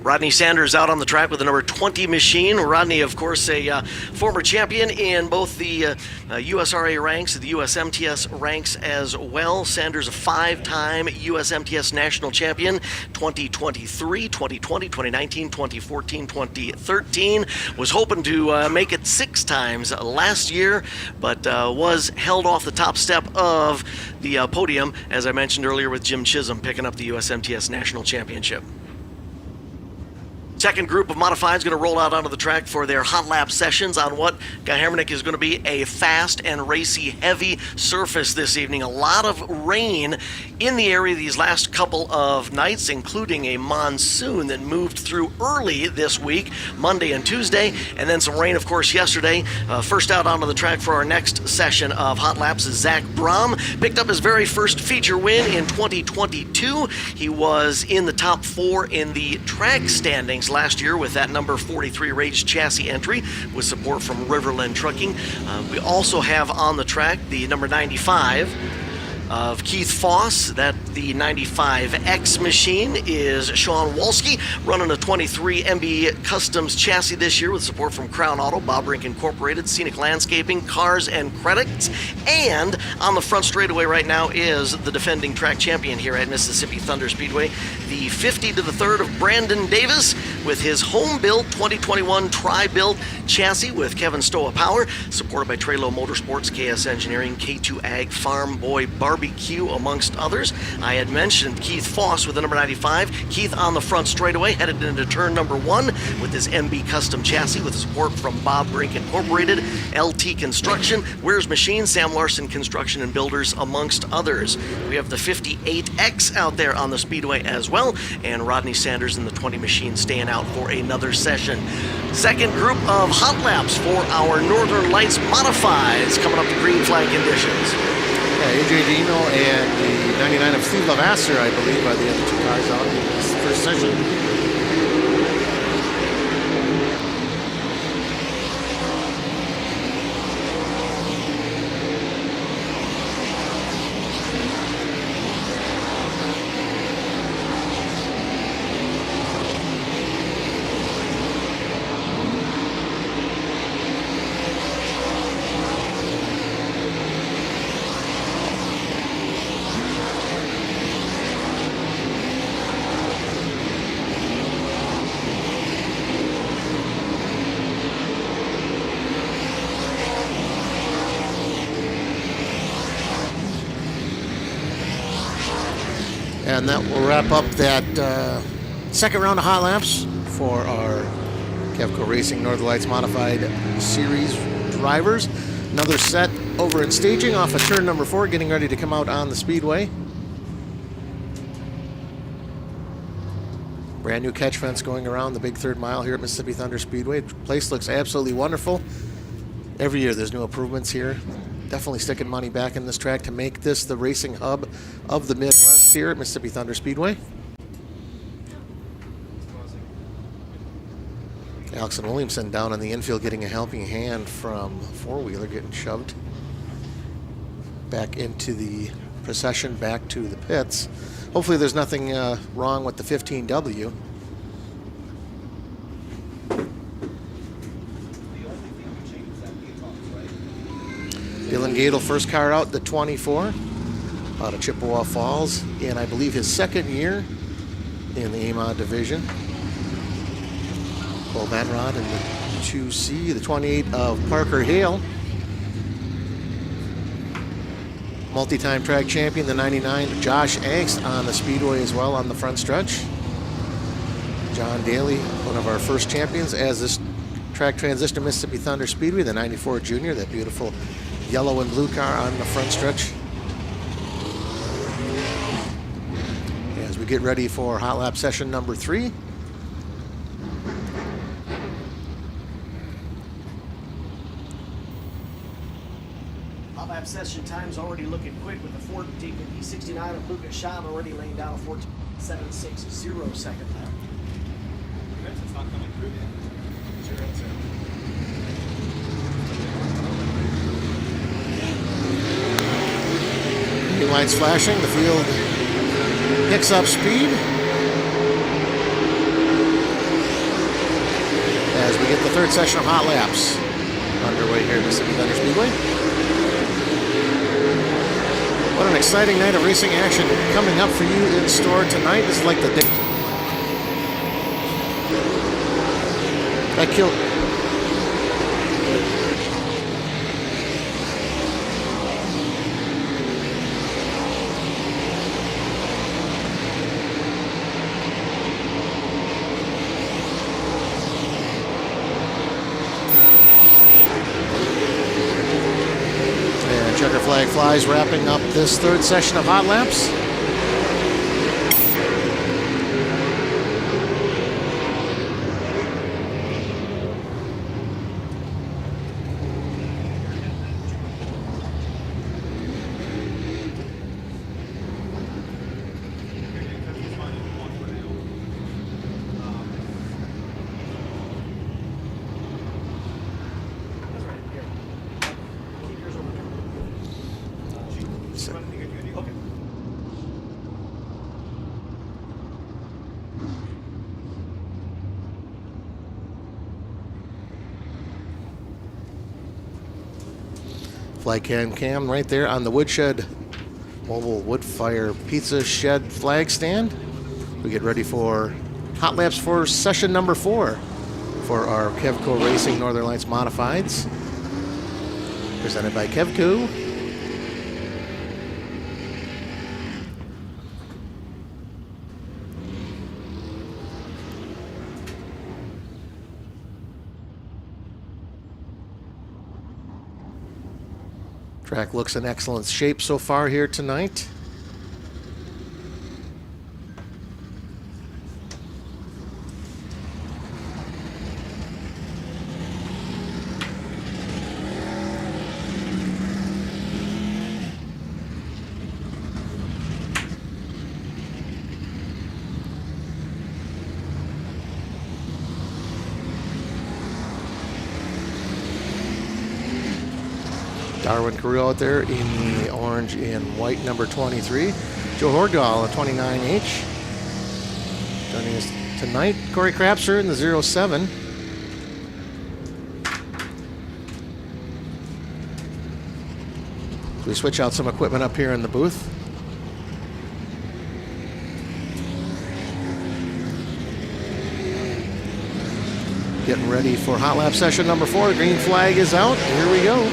Rodney Sanders out on the track with the number 20 machine. Rodney, of course, a former champion in both the USRA ranks, the USMTS ranks as well. Sanders, a 5-time USMTS national champion, 2023, 2020, 2019, 2014, 2013. Was hoping to make it 6 times last year, but was held off the top step of the podium, as I mentioned earlier, with Jim Chisholm picking up the USMTS national championship. Second group of modifieds going to roll out onto the track for their hot lap sessions on what Guy Hammernick is going to be a fast and racy heavy surface this evening. A lot of rain in the area these last couple of nights, including a monsoon that moved through early this week, Monday and Tuesday, and then some rain, of course, yesterday. First out onto the track for our next session of hot laps is Zach Brom. Picked up his very first feature win in 2022. He was in the top 4 in the track standings last year with that number 43 Rage chassis entry with support from Riverland Trucking. We also have on the track the number 95 of Keith Foss. That the 95X machine is Sean Wolski, running a 23 MB Customs chassis this year with support from Crown Auto, Bob Rink Incorporated, Scenic Landscaping, Cars and Credits. And on the front straightaway right now is the defending track champion here at Mississippi Thunder Speedway, the 50 to the 3rd of Brandon Davis with his home-built 2021 tri-built chassis with Kevin Stoa Power, supported by Trelo Motorsports, KS Engineering, K2 Ag, Farm Boy Barbecue, amongst others. I had mentioned Keith Foss with the number 95. Keith on the front straightaway, headed into turn number 1 with his MB Custom chassis with support from Bob Brink Incorporated, LT Construction, Weir's Machine, Sam Larson Construction and Builders, amongst others. We have the 58X out there on the speedway as well, and Rodney Sanders in the 20 machine staying out for another session. Second group of hot laps for our Northern Lights Modifieds coming up to green flag conditions. Yeah, AJ Dino and the 99 of Steve Lavasser, I believe, are the other 2 cars out in this first session. And that will wrap up that second round of hot laps for our Kevco Racing Northern Lights Modified Series drivers. Another set over in staging off of turn number 4, getting ready to come out on the speedway. Brand new catch fence going around the big 3rd mile here at Mississippi Thunder Speedway. The place looks absolutely wonderful. Every year there's new improvements here. Definitely sticking money back in this track to make this the racing hub of the Midwest here at Mississippi Thunder Speedway. Alex and Williamson down on the infield getting a helping hand from four-wheeler, getting shoved back into the procession, back to the pits. Hopefully there's nothing wrong with the 15W. Dylan Gadel, first car out, the 24, out of Chippewa Falls, and I believe his 2nd year in the AMOD division. Cole Vanrod in the 2C, the 28 of Parker Hale. Multi-time track champion, the 99, Josh Angst on the speedway as well on the front stretch. John Daly, one of our first champions as this track transitioned to Mississippi Thunder Speedway, the 94 junior, that beautiful yellow and blue car on the front stretch. As we get ready for hot lap session number 3. Hot lap session time's already looking quick with the 14 E69 of Lucas Schaub already laying down a 14.760 second lap. It's not coming through yet. Green lights flashing, the field picks up speed as we get the 3rd session of hot laps underway here at Mississippi Thunder Speedway. What an exciting night of racing action coming up for you in store tonight. This is like the day. That killed. Checker flag flies, wrapping up this 3rd session of hot laps. Flag cam right there on the Woodshed Mobile Wood Fire Pizza Shed flag stand. We get ready for hot laps for session number 4 for our Kevco Racing Northern Lights Modifieds. Presented by Kevco. Track looks in excellent shape so far here tonight. Darwin Carrillo out there in the orange and white number 23. Joe Hordahl, a 29H. Joining us tonight, Corey Crapser in the 07. We switch out some equipment up here in the booth. Getting ready for hot lap session number 4. The green flag is out. Here we go.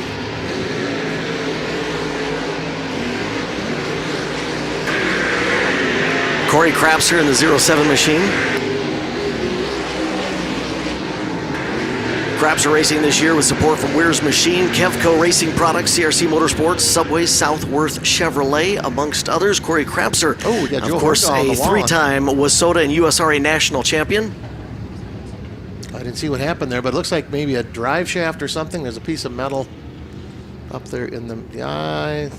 Corey Crapser in the 07 machine. Crapser Racing this year with support from Weir's Machine, Kevco Racing Products, CRC Motorsports, Subway, Southworth Chevrolet, amongst others. Corey Crapser, of course, a 3-time WSOTA and USRA national champion. I didn't see what happened there, but it looks like maybe a drive shaft or something. There's a piece of metal up there in the eye.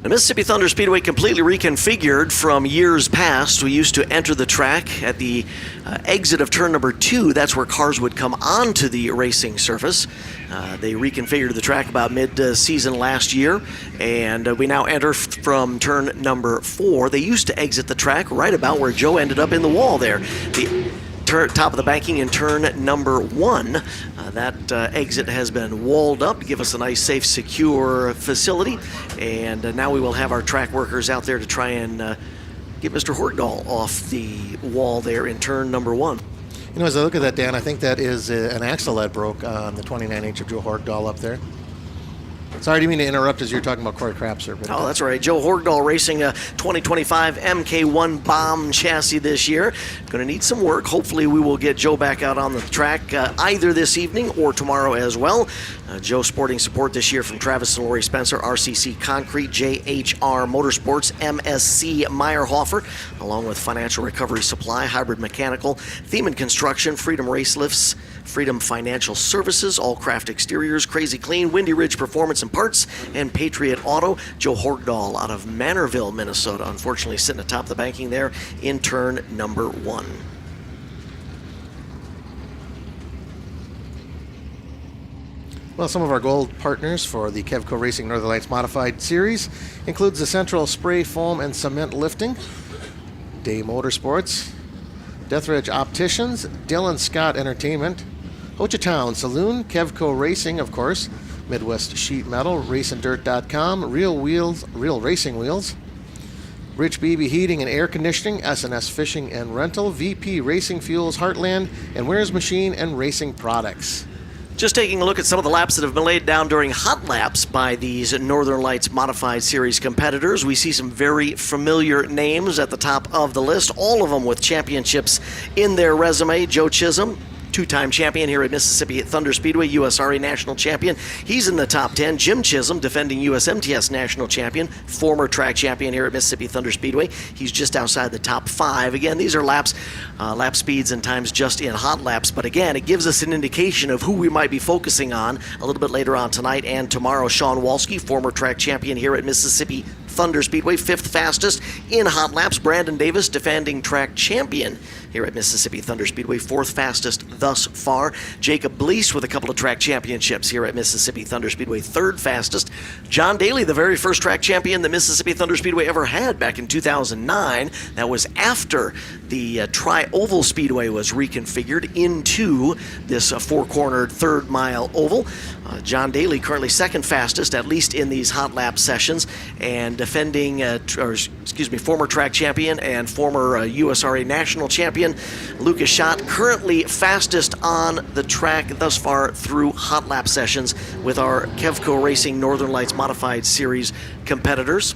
The Mississippi Thunder Speedway completely reconfigured from years past. We used to enter the track at the exit of turn number 2. That's where cars would come onto the racing surface. They reconfigured the track about mid-season last year, and we now enter from turn number 4. They used to exit the track right about where Joe ended up in the wall there. The top of the banking in turn number 1. That exit has been walled up to give us a nice, safe, secure facility. And now we will have our track workers out there to try and get Mr. Hortdahl off the wall there in turn number 1. You know, as I look at that, Dan, I think that is an axle that broke on the 29H of Joe Hortdahl up there. Sorry, I didn't mean to interrupt as you were talking about Corey Crapser. But that's right. Joe Hortdahl racing a 2025 MK1 bomb chassis this year. Going to need some work. Hopefully we will get Joe back out on the track either this evening or tomorrow as well. Joe sporting support this year from Travis and Lori Spencer, RCC Concrete, JHR Motorsports, MSC Meyerhofer, along with Financial Recovery Supply, Hybrid Mechanical, Thiemann Construction, Freedom Race Lifts, Freedom Financial Services, All Craft Exteriors, Crazy Clean, Windy Ridge Performance and Parts, and Patriot Auto. Joe Hortdahl out of Manorville, Minnesota, unfortunately sitting atop the banking there in turn number 1. Well, some of our gold partners for the Kevco Racing Northern Lights Modified Series includes the Central Spray Foam and Cement Lifting, Day Motorsports, Deathridge Opticians, Dylan Scott Entertainment, Hochatown Saloon, Kevco Racing, of course, Midwest Sheet Metal, RacingDirt.com, Real Racing Wheels, Rich Beebe Heating and Air Conditioning, S&S Fishing and Rental, VP Racing Fuels, Heartland, and Weir's Machine and Racing Products. Just taking a look at some of the laps that have been laid down during hot laps by these Northern Lights Modified Series competitors. We see some very familiar names at the top of the list, all of them with championships in their resume. Joe Chisholm, 2-time champion here at Mississippi Thunder Speedway, USRA national champion. He's in the top 10. Jim Chisholm, defending USMTS national champion, former track champion here at Mississippi Thunder Speedway. He's just outside the top 5. Again, these are lap speeds and times just in hot laps. But again, it gives us an indication of who we might be focusing on a little bit later on tonight and tomorrow. Sean Walski, former track champion here at Mississippi Thunder Speedway, 5th fastest in hot laps. Brandon Davis, defending track champion here at Mississippi Thunder Speedway, 4th fastest thus far. Jacob Blease with a couple of track championships here at Mississippi Thunder Speedway, 3rd fastest. John Daly, the very first track champion that Mississippi Thunder Speedway ever had back in 2009. That was after the Tri-Oval Speedway was reconfigured into this four-cornered third-mile oval. John Daly currently 2nd fastest, at least in these hot lap sessions, and defending, former track champion and former USRA national champion Lucas Schott, currently fastest on the track thus far through hot lap sessions with our Kevco Racing Northern Lights Modified Series competitors.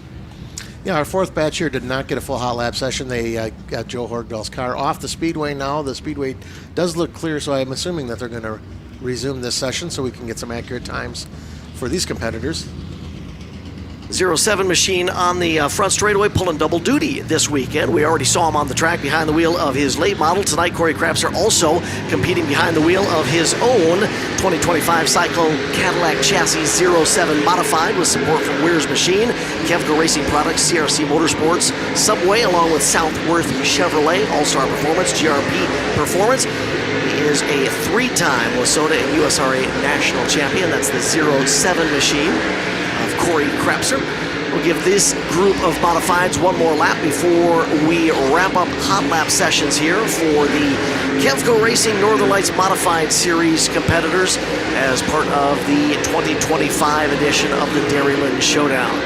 Yeah, our 4th batch here did not get a full hot lap session. They got Joe Horgdahl's car off the speedway now. The speedway does look clear, so I'm assuming that they're going to resume this session so we can get some accurate times for these competitors. 07 machine on the front straightaway, pulling double duty this weekend. We already saw him on the track behind the wheel of his late model. Tonight, Corey Krapser also competing behind the wheel of his own 2025 Cyclone Cadillac Chassis 07 Modified with support from Weir's Machine, Kevco Racing Products, CRC Motorsports, Subway, along with Southworth Chevrolet, All-Star Performance, GRP Performance. He is a 3-time Wasota and USRA national champion. That's the 07 machine of Corey Krapser. We'll give this group of modifieds one more lap before we wrap up hot lap sessions here for the Kevco Racing Northern Lights Modified Series competitors as part of the 2025 edition of the Dairyland Showdown.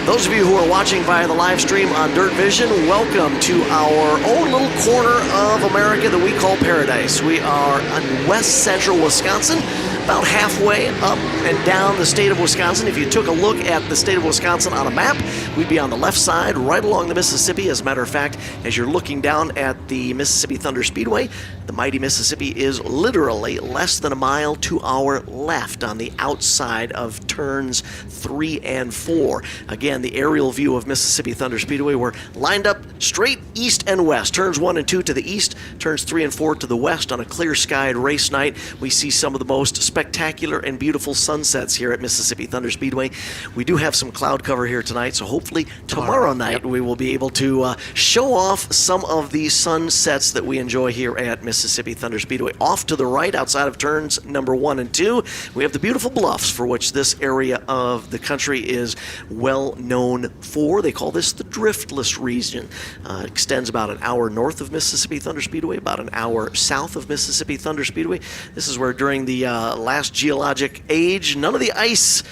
Those of you who are watching via the live stream on DIRTVision, welcome to our own little corner of America that we call paradise. We are in west central Wisconsin, about halfway up and down the state of Wisconsin. If you took a look at the state of Wisconsin on a map, we'd be on the left side, right along the Mississippi. As a matter of fact, as you're looking down at the Mississippi Thunder Speedway, the mighty Mississippi is literally less than a mile to our left on the outside of turns 3 and 4. Again, the aerial view of Mississippi Thunder Speedway, we're lined up straight east and west. Turns 1 and 2 to the east, turns 3 and 4 to the west. On a clear-skied race night, we see some of the most spectacular and beautiful sunsets here at Mississippi Thunder Speedway. We do have some cloud cover here tonight, so hopefully tomorrow night we will be able to show off some of the sunsets that we enjoy here at Mississippi Thunder Speedway. Off to the right, outside of turns number 1 and 2, we have the beautiful bluffs for which this area of the country is well known for. They call this the driftless region. It extends about an hour north of Mississippi Thunder Speedway, about an hour south of Mississippi Thunder Speedway. This is where during the last geologic age, none of the ice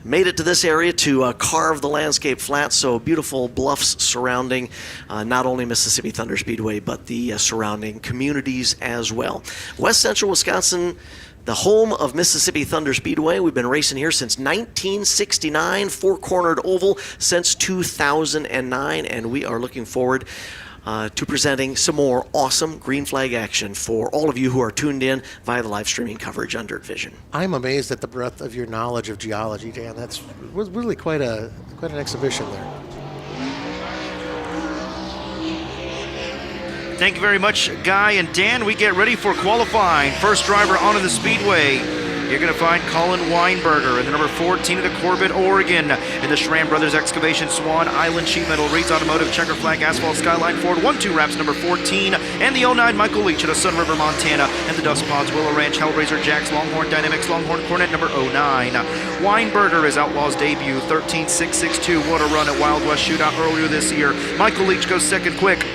made it to this area to carve the landscape flat, so beautiful bluffs surrounding not only Mississippi Thunder Speedway, but the surrounding communities as well. West Central Wisconsin, the home of Mississippi Thunder Speedway. We've been racing here since 1969, four-cornered oval since 2009, and we are looking forward to presenting some more awesome green flag action for all of you who are tuned in via the live streaming coverage on DIRTVision. I'm amazed at the breadth of your knowledge of geology, Dan. Was really quite an exhibition there. Thank you very much, Guy and Dan. We get ready for qualifying. First driver onto the speedway. You're going to find Colin Weinberger in the number 14 of the Corvette Oregon, in the Schramm Brothers Excavation Swan Island Sheet Metal Reeds Automotive Checker Flag Asphalt Skyline Ford 1-2 wraps number 14, and the 09 Michael Leach of the Sun River Montana, and the Dust Pods Willow Ranch Hellraiser Jacks Longhorn Dynamics Longhorn Cornet number 09. Weinberger is Outlaws debut 13.662. What a run at Wild West Shootout earlier this year. Michael Leach goes second quick,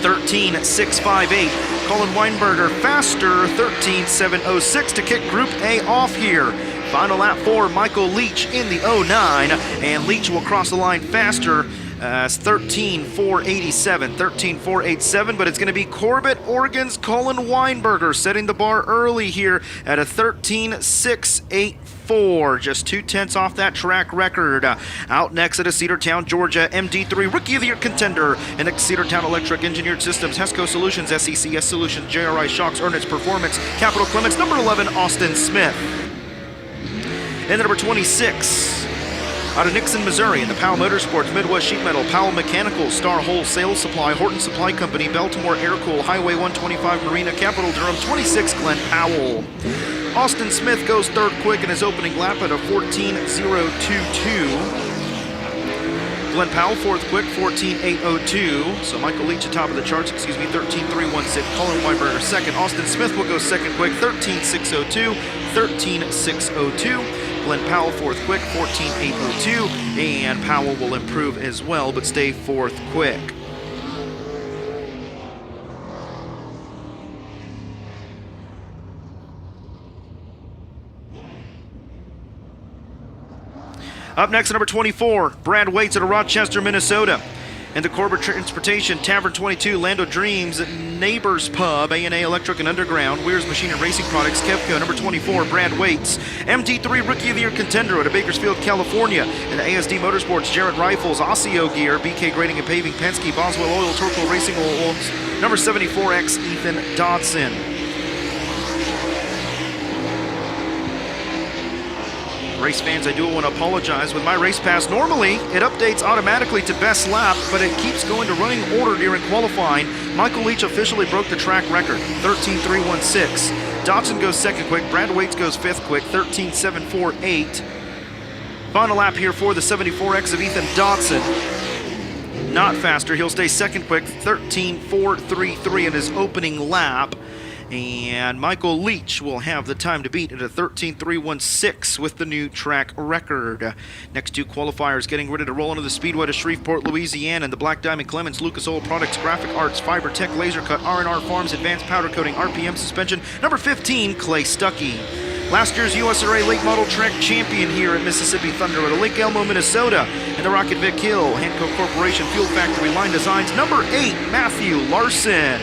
13.658. Colin Weinberger faster, 13.706 to kick Group A off here. Final lap for Michael Leach in the 09, and Leach will cross the line faster as 13.487, but it's going to be Corvette Oregon's Colin Weinberger setting the bar early here at a 13.684, just 0.2 off that track record. Out next at a Cedartown, Georgia, MD3 Rookie of the Year contender, and Cedartown Electric Engineered Systems, HESCO Solutions, SECS Solutions, JRI Shocks, Ernest Performance, Capital Clements, number 11 Austin Smith. And number 26, out of Nixon, Missouri, in the Powell Motorsports, Midwest Sheet Metal, Powell Mechanical, Star Wholesale Supply, Horton Supply Company, Baltimore Air Cool, Highway 125 Marina, Capital Durham, 26 Glenn Powell. Austin Smith goes third quick in his opening lap at a 14.022. Glenn Powell, fourth quick, 14.802. So Michael Leach atop of the charts, 13.316. Colin Weinberger second. Austin Smith will go second quick, 13.602. 13.602. Glenn Powell, fourth quick, 14.802. And Powell will improve as well, but stay fourth quick. Up next, number 24, Brad Waits out of Rochester, Minnesota. And the Corbett Transportation, Tavern 22, Lando Dreams, Neighbors Pub, A&A Electric and Underground, Weir's Machine and Racing Products, Kevco, number 24, Brad Waits. MT3 Rookie of the Year contender out of Bakersfield, California. And the ASD Motorsports, Jarrett Rifles, Osseo Gear, BK Grading and Paving, Penske, Boswell Oil, Torco Racing Oils, number 74X, Ethan Dodson. Race fans, I do want to apologize. With my race pass, normally it updates automatically to best lap, but it keeps going to running order during qualifying. Michael Leach officially broke the track record, 13.316. Dodson goes second quick, Brad Waits goes fifth quick, 13.748. Final lap here for the 74X of Ethan Dodson. Not faster, he'll stay second quick, 13.433 in his opening lap. And Michael Leach will have the time to beat at a 13.316 with the new track record. Next two qualifiers getting ready to roll into the Speedway to Shreveport, Louisiana, and the Black Diamond Clements, Lucas Oil Products, Graphic Arts, Fiber Tech, Laser Cut, R&R Farms, Advanced Powder Coating, RPM Suspension, number 15, Clay Stuckey. Last year's USRA Late Model Track champion here at Mississippi Thunder at Lake Elmo, Minnesota, and the Rocket Vic Hill, Hanco Corporation, Fuel Factory, Line Designs, number 8, Matthew Larson.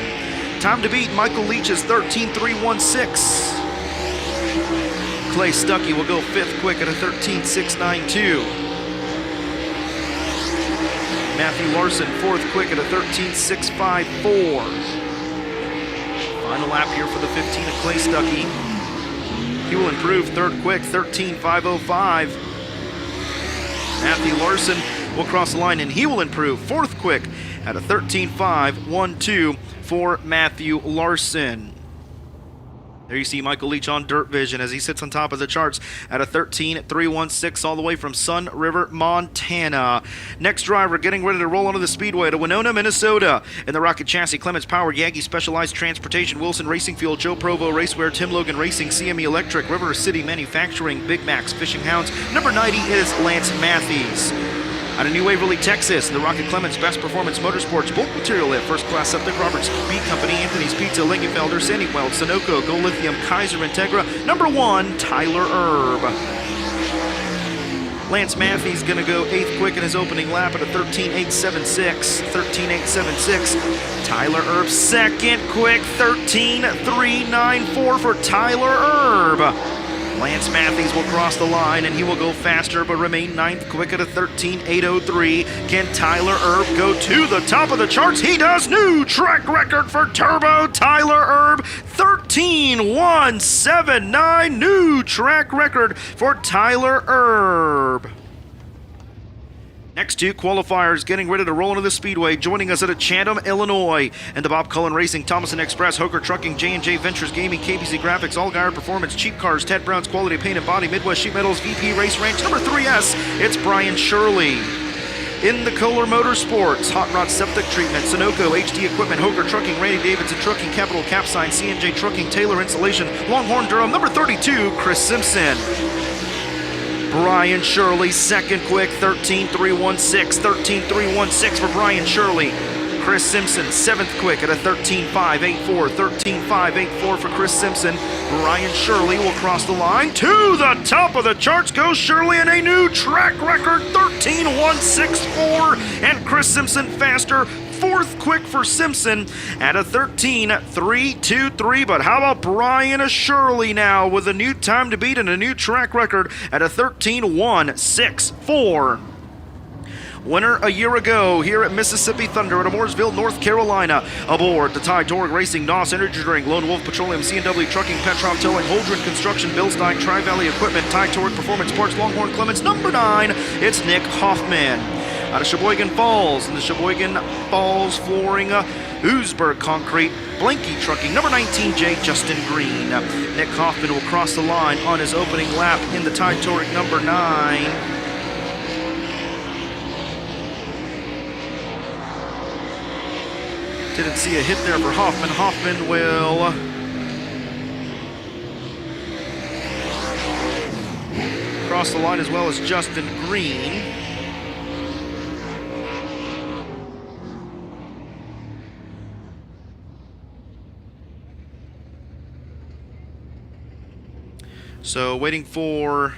Time to beat Michael Leach's 13.316. Clay Stuckey will go fifth quick at a 13.692. Matthew Larson fourth quick at a 13.654. Final lap here for the 15 of Clay Stuckey. He will improve third quick, 13.505. Matthew Larson will cross the line and he will improve fourth quick at a 13.512 for Matthew Larson. There you see Michael Leach on DIRTVision as he sits on top of the charts at a 13.316 all the way from Sun River, Montana. Next driver getting ready to roll onto the Speedway to Winona, Minnesota. In the Rocket Chassis, Clements Power, Yagi Specialized Transportation, Wilson Racing Fuel, Joe Provo Racewear, Tim Logan Racing, CME Electric, River City Manufacturing, Big Macs Fishing Hounds. Number 90 is Lance Matthews. Out of New Waverly, Texas, the Rocket Clements Best Performance Motorsports, Bulk Material Lift, First Class Septic, Roberts Beat Company, Anthony's Pizza, Lingenfelder, Sandy Weld, Sunoco, Go Lithium, Kaiser Integra. Number 1, Tyler Erb. Lance Matthews going to go eighth quick in his opening lap at a 13.876. 13.876. Tyler Erb second quick, 13.394 for Tyler Erb. Lance Matthews will cross the line and he will go faster but remain ninth quick at a 13.803. Can Tyler Erb go to the top of the charts? He does. New track record for Turbo Tyler Erb, 13.179. New track record for Tyler Erb. Next two qualifiers getting ready to roll into the Speedway, joining us at Chatham, Illinois. And the Bob Cullen Racing, Thomason Express, Hooker Trucking, J&J Ventures Gaming, KBC Graphics, Allgaier Performance, Cheap Cars, Ted Brown's Quality Paint and Body, Midwest Sheet Metals, VP Race Ranch. Number 3S, it's Brian Shirley. In the Kohler Motorsports, Hot Rod Septic Treatment, Sunoco, HD Equipment, Hooker Trucking, Randy Davidson Trucking, Capital Capsign, CNJ Trucking, Taylor Insulation, Longhorn Durham. Number 32, Chris Simpson. Brian Shirley, second quick, 13.316. 13.316 for Brian Shirley. Chris Simpson, seventh quick at a 13.584. 13.584 for Chris Simpson. Brian Shirley will cross the line. To the top of the charts goes Shirley in a new track record, 13.164. And Chris Simpson faster. Fourth quick for Simpson at a 13.323. But how about Brian Shirley now with a new time to beat and a new track record at a 13.164. Winner a year ago here at Mississippi Thunder at Mooresville, North Carolina. Aboard the Ty Torg Racing, Noss Energy Drink, Lone Wolf Petroleum, C&W Trucking, Petrov Towing, Holdren Construction, Bilstein, Tri-Valley Equipment, Ty Torg Performance Parts, Longhorn Clements. Number 9, it's Nick Hoffman. Out of Sheboygan Falls, and the Sheboygan Falls Flooring, Oosburg Concrete, Blanky Trucking. Number 19, J. Justin Green. Nick Hoffman will cross the line on his opening lap in the Ty Torg number 9. Didn't see a hit there for Hoffman. Hoffman will cross the line as well as Justin Green. So waiting for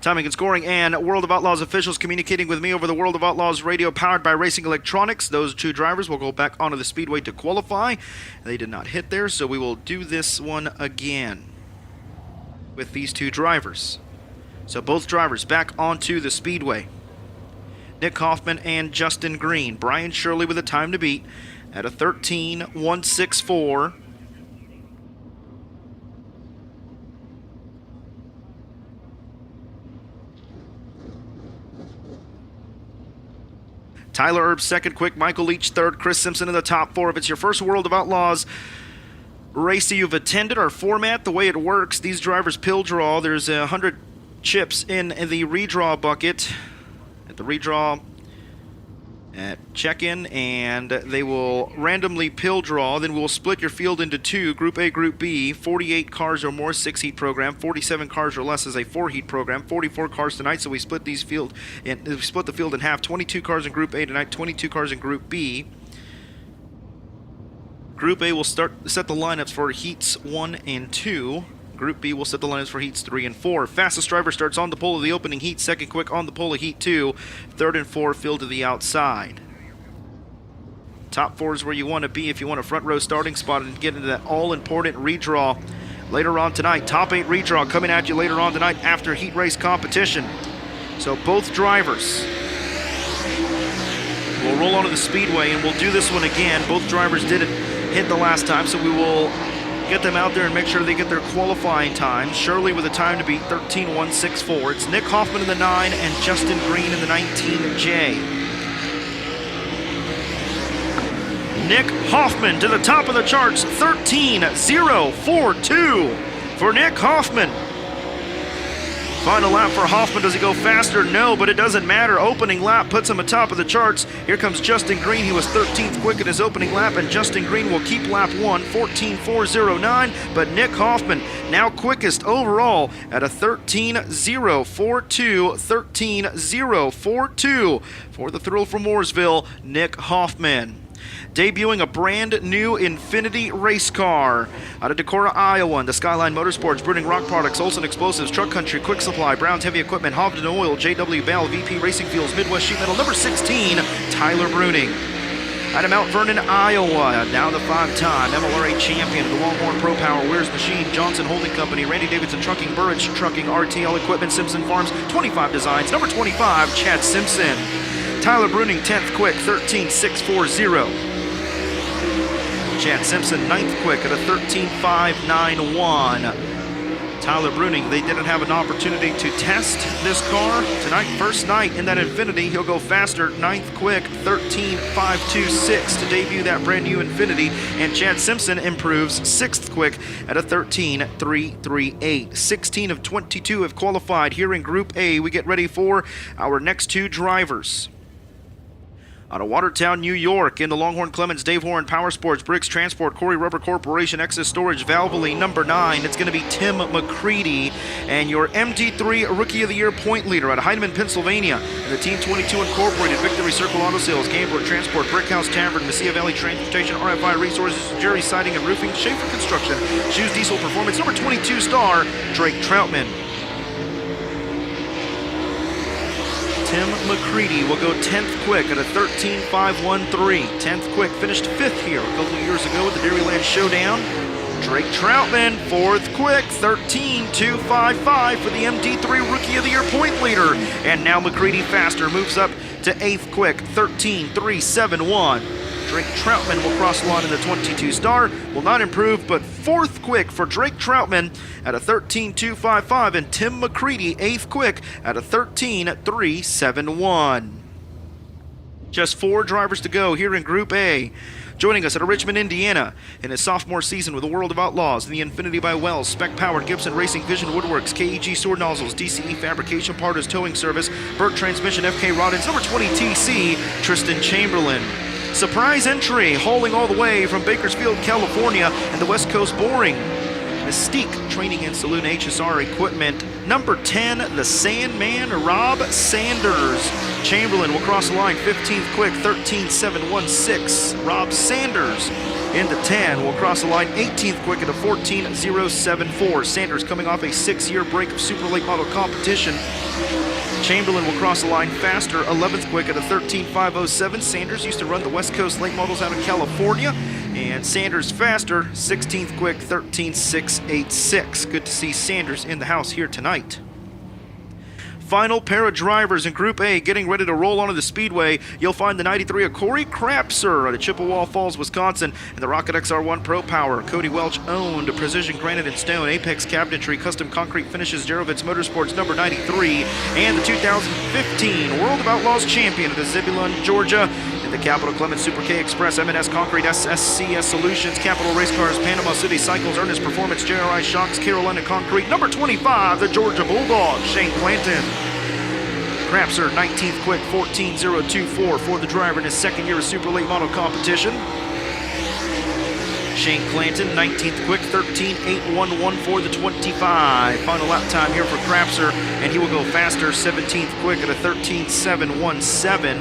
timing and scoring, and World of Outlaws officials communicating with me over the World of Outlaws radio powered by Racing Electronics. Those two drivers will go back onto the speedway to qualify. They did not hit there, so we will do this one again with these two drivers. So both drivers back onto the speedway. Nick Hoffman and Justin Green. Brian Shirley with a time to beat at a 13:164. Tyler Erb second quick, Michael Leach third, Chris Simpson in the top four. If it's your first World of Outlaws race that you've attended, our format, the way it works, these drivers pill draw. There's 100 chips in the redraw bucket at the redraw at check-in, and they will randomly pill draw. Then we'll split your field into two, Group A, Group B, 48 cars or more, 6-heat program, 47 cars or less is a 4-heat program, 44 cars tonight, so we split the field in half, 22 cars in Group A tonight, 22 cars in Group B. Group A will set the lineups for heats 1 and 2. Group B will set the lineups for heats 3 and 4. Fastest driver starts on the pole of the opening heat, second quick on the pole of heat 2, third and 4 filled to the outside. Top 4 is where you want to be if you want a front row starting spot and get into that all-important redraw later on tonight. Top 8 redraw coming at you later on tonight after heat race competition. So both drivers will roll onto the speedway, and we'll do this one again. Both drivers did it hit the last time, so we will get them out there and make sure they get their qualifying times. Shirley with a time to beat 13:164. It's Nick Hoffman in the 9 and Justin Green in the 19J. Nick Hoffman to the top of the charts, 13:042 for Nick Hoffman. Final lap for Hoffman. Does he go faster? No, but it doesn't matter. Opening lap puts him atop of the charts. Here comes Justin Green. He was 13th quick in his opening lap, and Justin Green will keep lap 1, 14:409. But Nick Hoffman now quickest overall at a 13:042, 13:042 for the Thrill from Mooresville, Nick Hoffman. Debuting a brand new Infinity race car out of Decorah, Iowa, and the Skyline Motorsports, Bruning Rock Products, Olson Explosives, Truck Country, Quick Supply, Brown's Heavy Equipment, Hovden Oil, JW Bell, VP Racing Fuels, Midwest Sheet Metal, number 16, Tyler Bruning. Out of Mount Vernon, Iowa, now the 5-time MLRA champion of the Longhorn Pro Power, Wears Machine, Johnson Holding Company, Randy Davidson Trucking, Burridge Trucking, RTL Equipment, Simpson Farms, 25 Designs, number 25, Chad Simpson. Tyler Bruning, 10th quick, 13:640. Chad Simpson, 9th quick at a 13:591. Tyler Bruning, they didn't have an opportunity to test this car tonight. First night in that Infinity, he'll go faster, 9th quick, 13:526 to debut that brand new Infinity. And Chad Simpson improves 6th quick at a 13:338. 16 of 22 have qualified here in Group A. We get ready for our next two drivers. Out of Watertown, New York, in the Longhorn Clemens, Dave Horn, Power Sports, Briggs Transport, Corey Rubber Corporation, Excess Storage, Valvoline, number 9. It's going to be Tim McCready. And your MT3 Rookie of the Year point leader out of Heinemann, Pennsylvania. And the Team 22 Incorporated, Victory Circle Auto Sales, Gainbrook Transport, Brickhouse Tavern, Mesilla Valley Transportation, RFI Resources, Jerry Siding and Roofing, Schaefer Construction, Shoes Diesel Performance, number 22 star, Drake Troutman. Tim McCready will go 10th quick at a 13:513. 10th quick, finished 5th here a couple of years ago at the Dairyland Showdown. Drake Troutman, 4th quick, 13:255 for the MD3 Rookie of the Year point leader. And now McCready faster, moves up to 8th quick, 13:371. Drake Troutman will cross the line in the 22 star, will not improve, but 4th quick for Drake Troutman at a 13:255, and Tim McCready 8th quick at a 13:371. Just 4 drivers to go here in Group A. Joining us out of Richmond, Indiana, in his sophomore season with the World of Outlaws, the Infinity by Wells, spec-powered Gibson Racing Vision Woodworks, KEG Sword Nozzles, DCE Fabrication Partners Towing Service, Burt Transmission, FK Roddins, number 20 TC, Tristan Chamberlain. Surprise entry, hauling all the way from Bakersfield, California, and the West Coast Boring. Mystique Training and Saloon HSR Equipment. Number 10, the Sandman, Rob Sanders. Chamberlain will cross the line 15th quick, 13.716. Rob Sanders into 10 will cross the line 18th quick at a 14.074. Sanders coming off a 6-year break of super late model competition. Chamberlain will cross the line faster, 11th quick at a 13.507. Sanders used to run the West Coast late models out of California. And Sanders faster, 16th quick, 13.686. Good to see Sanders in the house here tonight. Final pair of drivers in Group A getting ready to roll onto the speedway. You'll find the 93 of Corey Crapser out of Chippewa Falls, Wisconsin, and the Rocket XR1 Pro Power. Cody Welch owned Precision Granite and Stone, Apex Cabinetry, Custom Concrete Finishes, Jarovitz Motorsports number 93, and the 2015 World of Outlaws champion of the Zebulon, Georgia, and the Capital Clements Super K Express, M&S Concrete, SSCS Solutions, Capital Race Cars, Panama City Cycles, Ernest Performance, JRI Shocks, Carolina Concrete, number 25, the Georgia Bulldog, Shane Clanton. Crapser, 19th quick, 14.024 for the driver in his second year of super late model competition. Shane Clanton, 19th quick, 13.811 for the 25. Final lap time here for Crapser, and he will go faster, 17th quick at a 13.717.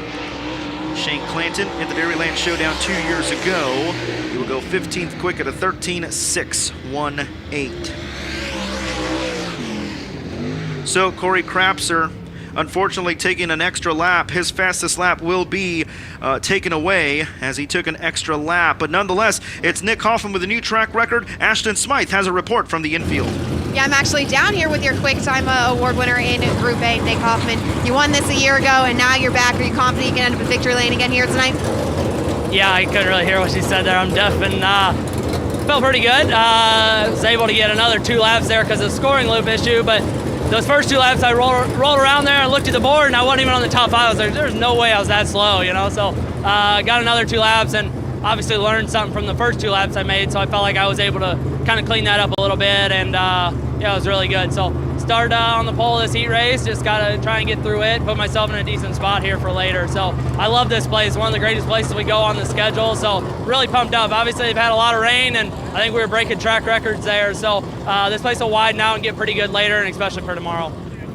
Shane Clanton in the Dairyland Showdown 2 years ago. He will go 15th quick at a 13.618. So Corey Crapser, unfortunately taking an extra lap. His fastest lap will be taken away as he took an extra lap. But nonetheless, it's Nick Hoffman with a new track record. Ashton Smythe has a report from the infield. Yeah, I'm actually down here with your Quick Time Award winner in Group A, Nick Hoffman. You won this a year ago, and now you're back. Are you confident you can end up in victory lane again here tonight? Yeah, I couldn't really hear what she said there. I'm deaf, and felt pretty good. Was able to get another 2 laps there because of the scoring loop issue, but those first 2 laps, I rolled around there and looked at the board, and I wasn't even on the top 5. I was like, there's no way I was that slow, you know? So got another 2 laps and obviously learned something from the first 2 laps I made, so I felt like I was able to kind of clean that up a little bit, and yeah, it was really good. So start on the pole of this heat race, just got to try and get through it, put myself in a decent spot here for later. So I love this place, one of the greatest places we go on the schedule, so really pumped up. Obviously, they've had a lot of rain, and I think we were breaking track records there, so this place will widen out and get pretty good later, and especially for tomorrow.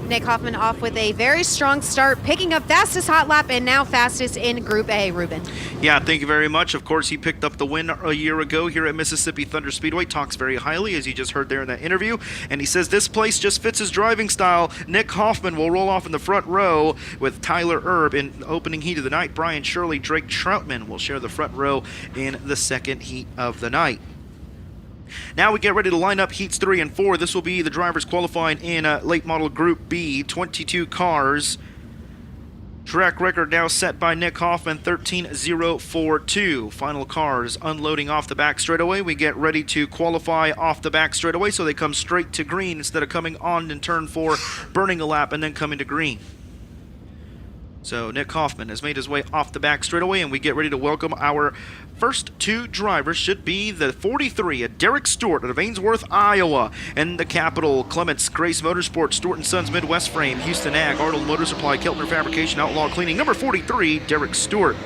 Nick Hoffman off with a very strong start, picking up fastest hot lap and now fastest in Group A. Ruben. Yeah, thank you very much. Of course, he picked up the win a year ago here at Mississippi Thunder Speedway. Talks very highly, as you just heard there in that interview. And he says this place just fits his driving style. Nick Hoffman will roll off in the front row with Tyler Erb in the opening heat of the night. Brian Shirley, Drake Troutman will share the front row in the second heat of the night. Now we get ready to line up heats 3 and 4. This will be the drivers qualifying in late model Group B, 22 cars. Track record now set by Nick Hoffman, 13.042. Final cars unloading off the back straightaway. We get ready to qualify off the back straightaway, so they come straight to green instead of coming on in turn 4, burning a lap, and then coming to green. So Nick Hoffman has made his way off the back straightaway, and we get ready to welcome our first 2 drivers. Should be the 43, Derek Stewart out of Ainsworth, Iowa, and the Capital Clements, Grace Motorsports, Stewart & Sons Midwest Frame, Houston Ag, Arnold Motor Supply, Keltner Fabrication, Outlaw Cleaning. Number 43, Derek Stewart.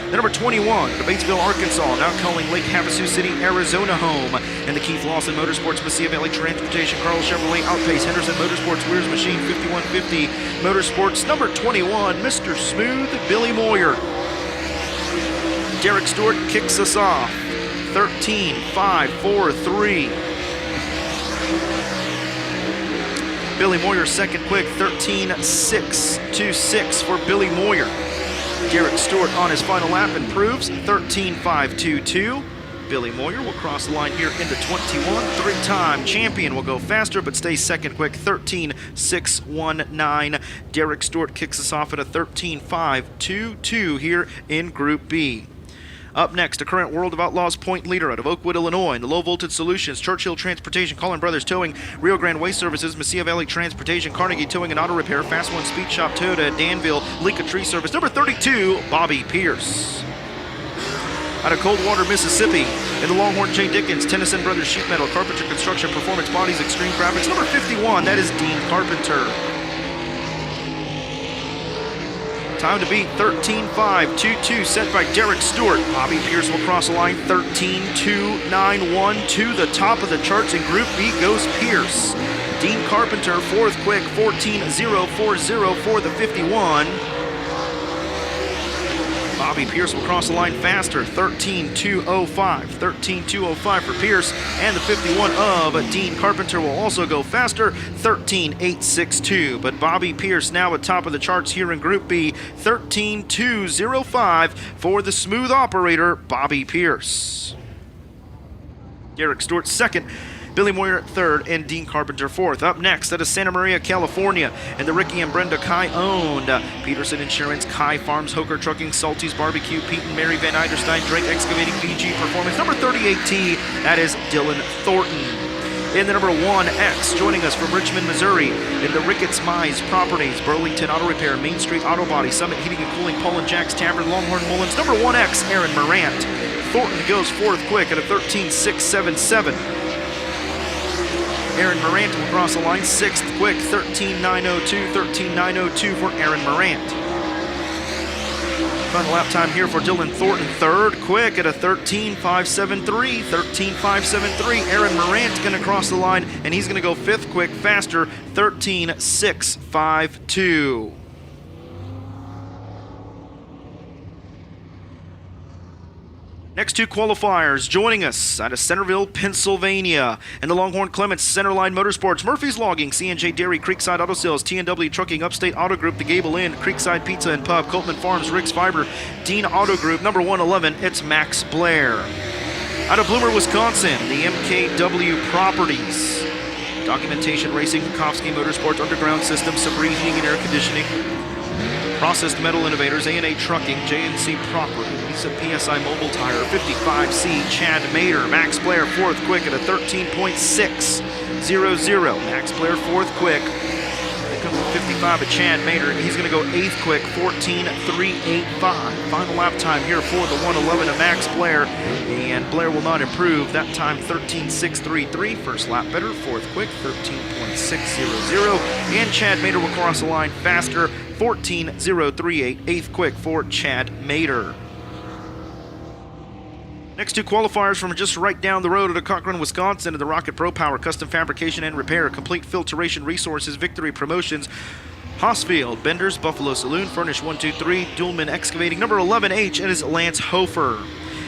The number 21, the Batesville, Arkansas, now calling Lake Havasu City, Arizona home. And the Keith Lawson Motorsports, Mississippi Valley Transportation, Carl Chevrolet, Outpace, Henderson Motorsports, Weir's Machine, 5150 Motorsports. Number 21, Mr. Smooth, Billy Moyer. Derek Stewart kicks us off, 13.543. Billy Moyer second quick, 13.626 for Billy Moyer. Derek Stewart on his final lap improves, 13.522. Billy Moyer will cross the line here into 21. 3-time champion will go faster, but stays second quick, 13.619. Derek Stewart kicks us off at a 13.522 here in Group B. Up next, a current World of Outlaws point leader out of Oakwood, Illinois, in the Low Voltage Solutions, Churchill Transportation, Collin Brothers Towing, Rio Grande Waste Services, Mississippi Valley Transportation, Carnegie Towing and Auto Repair, Fast One Speed Shop, Toyota, Danville, Leka Tree Service. Number 32, Bobby Pierce. out of Coldwater, Mississippi. In the Longhorn, Jay Dickens, Tennyson Brothers Sheet Metal, Carpenter Construction, Performance Bodies, Extreme Graphics. Number 51, that is Dean Carpenter. Time to beat 13.5.22 set by Derek Stewart. Bobby Pierce will cross the line 13.291 to the top of the charts. In Group B goes Pierce. Dean Carpenter, fourth quick, 14.040 for the 51. Bobby Pierce will cross the line faster, 13.205. 13.205 for Pierce, and the 51 of Dean Carpenter will also go faster, 13.862. But Bobby Pierce now at top of the charts here in Group B, 13.205 for the smooth operator, Bobby Pierce. Derek Stewart second, Billy Moyer third, and Dean Carpenter fourth. Up next, out of Santa Maria, California, and the Ricky and Brenda Kai owned. Peterson Insurance, Kai Farms, Hoker Trucking, Salty's Barbecue, Pete and Mary Van Eiderstein, Drake Excavating, VG Performance. Number 38T, that is Dylan Thornton. In the number 1X, joining us from Richmond, Missouri, in the Ricketts Mize Properties, Burlington Auto Repair, Main Street Auto Body, Summit Heating and Cooling, Paul and Jack's Tavern, Longhorn Mullins. Number 1X, Aaron Morant. Thornton goes fourth quick at a 13.677. Aaron Morant will cross the line, sixth quick, 13.902, 13.902 for Aaron Morant. Final lap time here for Dylan Thornton, third quick at a 13.573, 13.573. Aaron Morant's gonna cross the line, and he's gonna go fifth quick, faster, 13.652. Next two qualifiers joining us out of Centerville, Pennsylvania, and the Longhorn Clements, Centerline Motorsports, Murphy's Logging, C&J Dairy, Creekside Auto Sales, T&W Trucking, Upstate Auto Group, The Gable Inn, Creekside Pizza and Pub, Coltman Farms, Rick's Fiber, Dean Auto Group. Number 111, it's Max Blair. Out of Bloomer, Wisconsin, the MKW Properties, Documentation Racing, Kofsky Motorsports, Underground Systems, Sabri Heating and Air Conditioning, Processed Metal Innovators, A&A Trucking, JNC Properties, a PSI Mobile Tire, 55C, Chad Mader. Max Blair fourth quick at a 13.600. Max Blair fourth quick. Here comes the 55 of Chad Mader. He's going to go eighth quick, 14.385. Final lap time here for the 111 of Max Blair. And Blair will not improve. That time 13.633. First lap better, fourth quick, 13.600. And Chad Mader will cross the line faster, 14.038, eighth quick for Chad Mader. Next two qualifiers from just right down the road at Cochran, Wisconsin, to the Rocket Pro Power, Custom Fabrication and Repair, Complete Filtration Resources, Victory Promotions, Hossfield, Benders, Buffalo Saloon, Furnish 123, Duelman Excavating. Number 11H, it is Lance Hofer.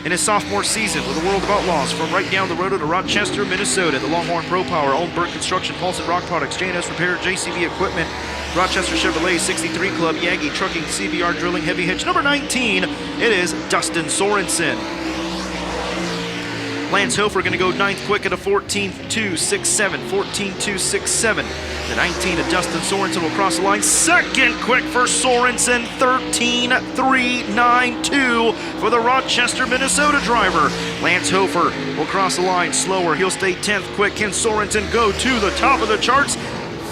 In his sophomore season with the World of Outlaws from right down the road to Rochester, Minnesota, the Longhorn Pro Power, Old Burke Construction, Paulson Rock Products, J&S Repair, JCB Equipment, Rochester Chevrolet 63 Club, Yagi Trucking, CBR Drilling, Heavy Hitch. Number 19, it is Dustin Sorensen. Lance Hofer going to go ninth quick at a 14.267, 14.267. The 19 of Dustin Sorensen will cross the line. Second quick for Sorensen, 13.392 for the Rochester, Minnesota driver. Lance Hofer will cross the line slower. He'll stay 10th quick. Can Sorensen go to the top of the charts?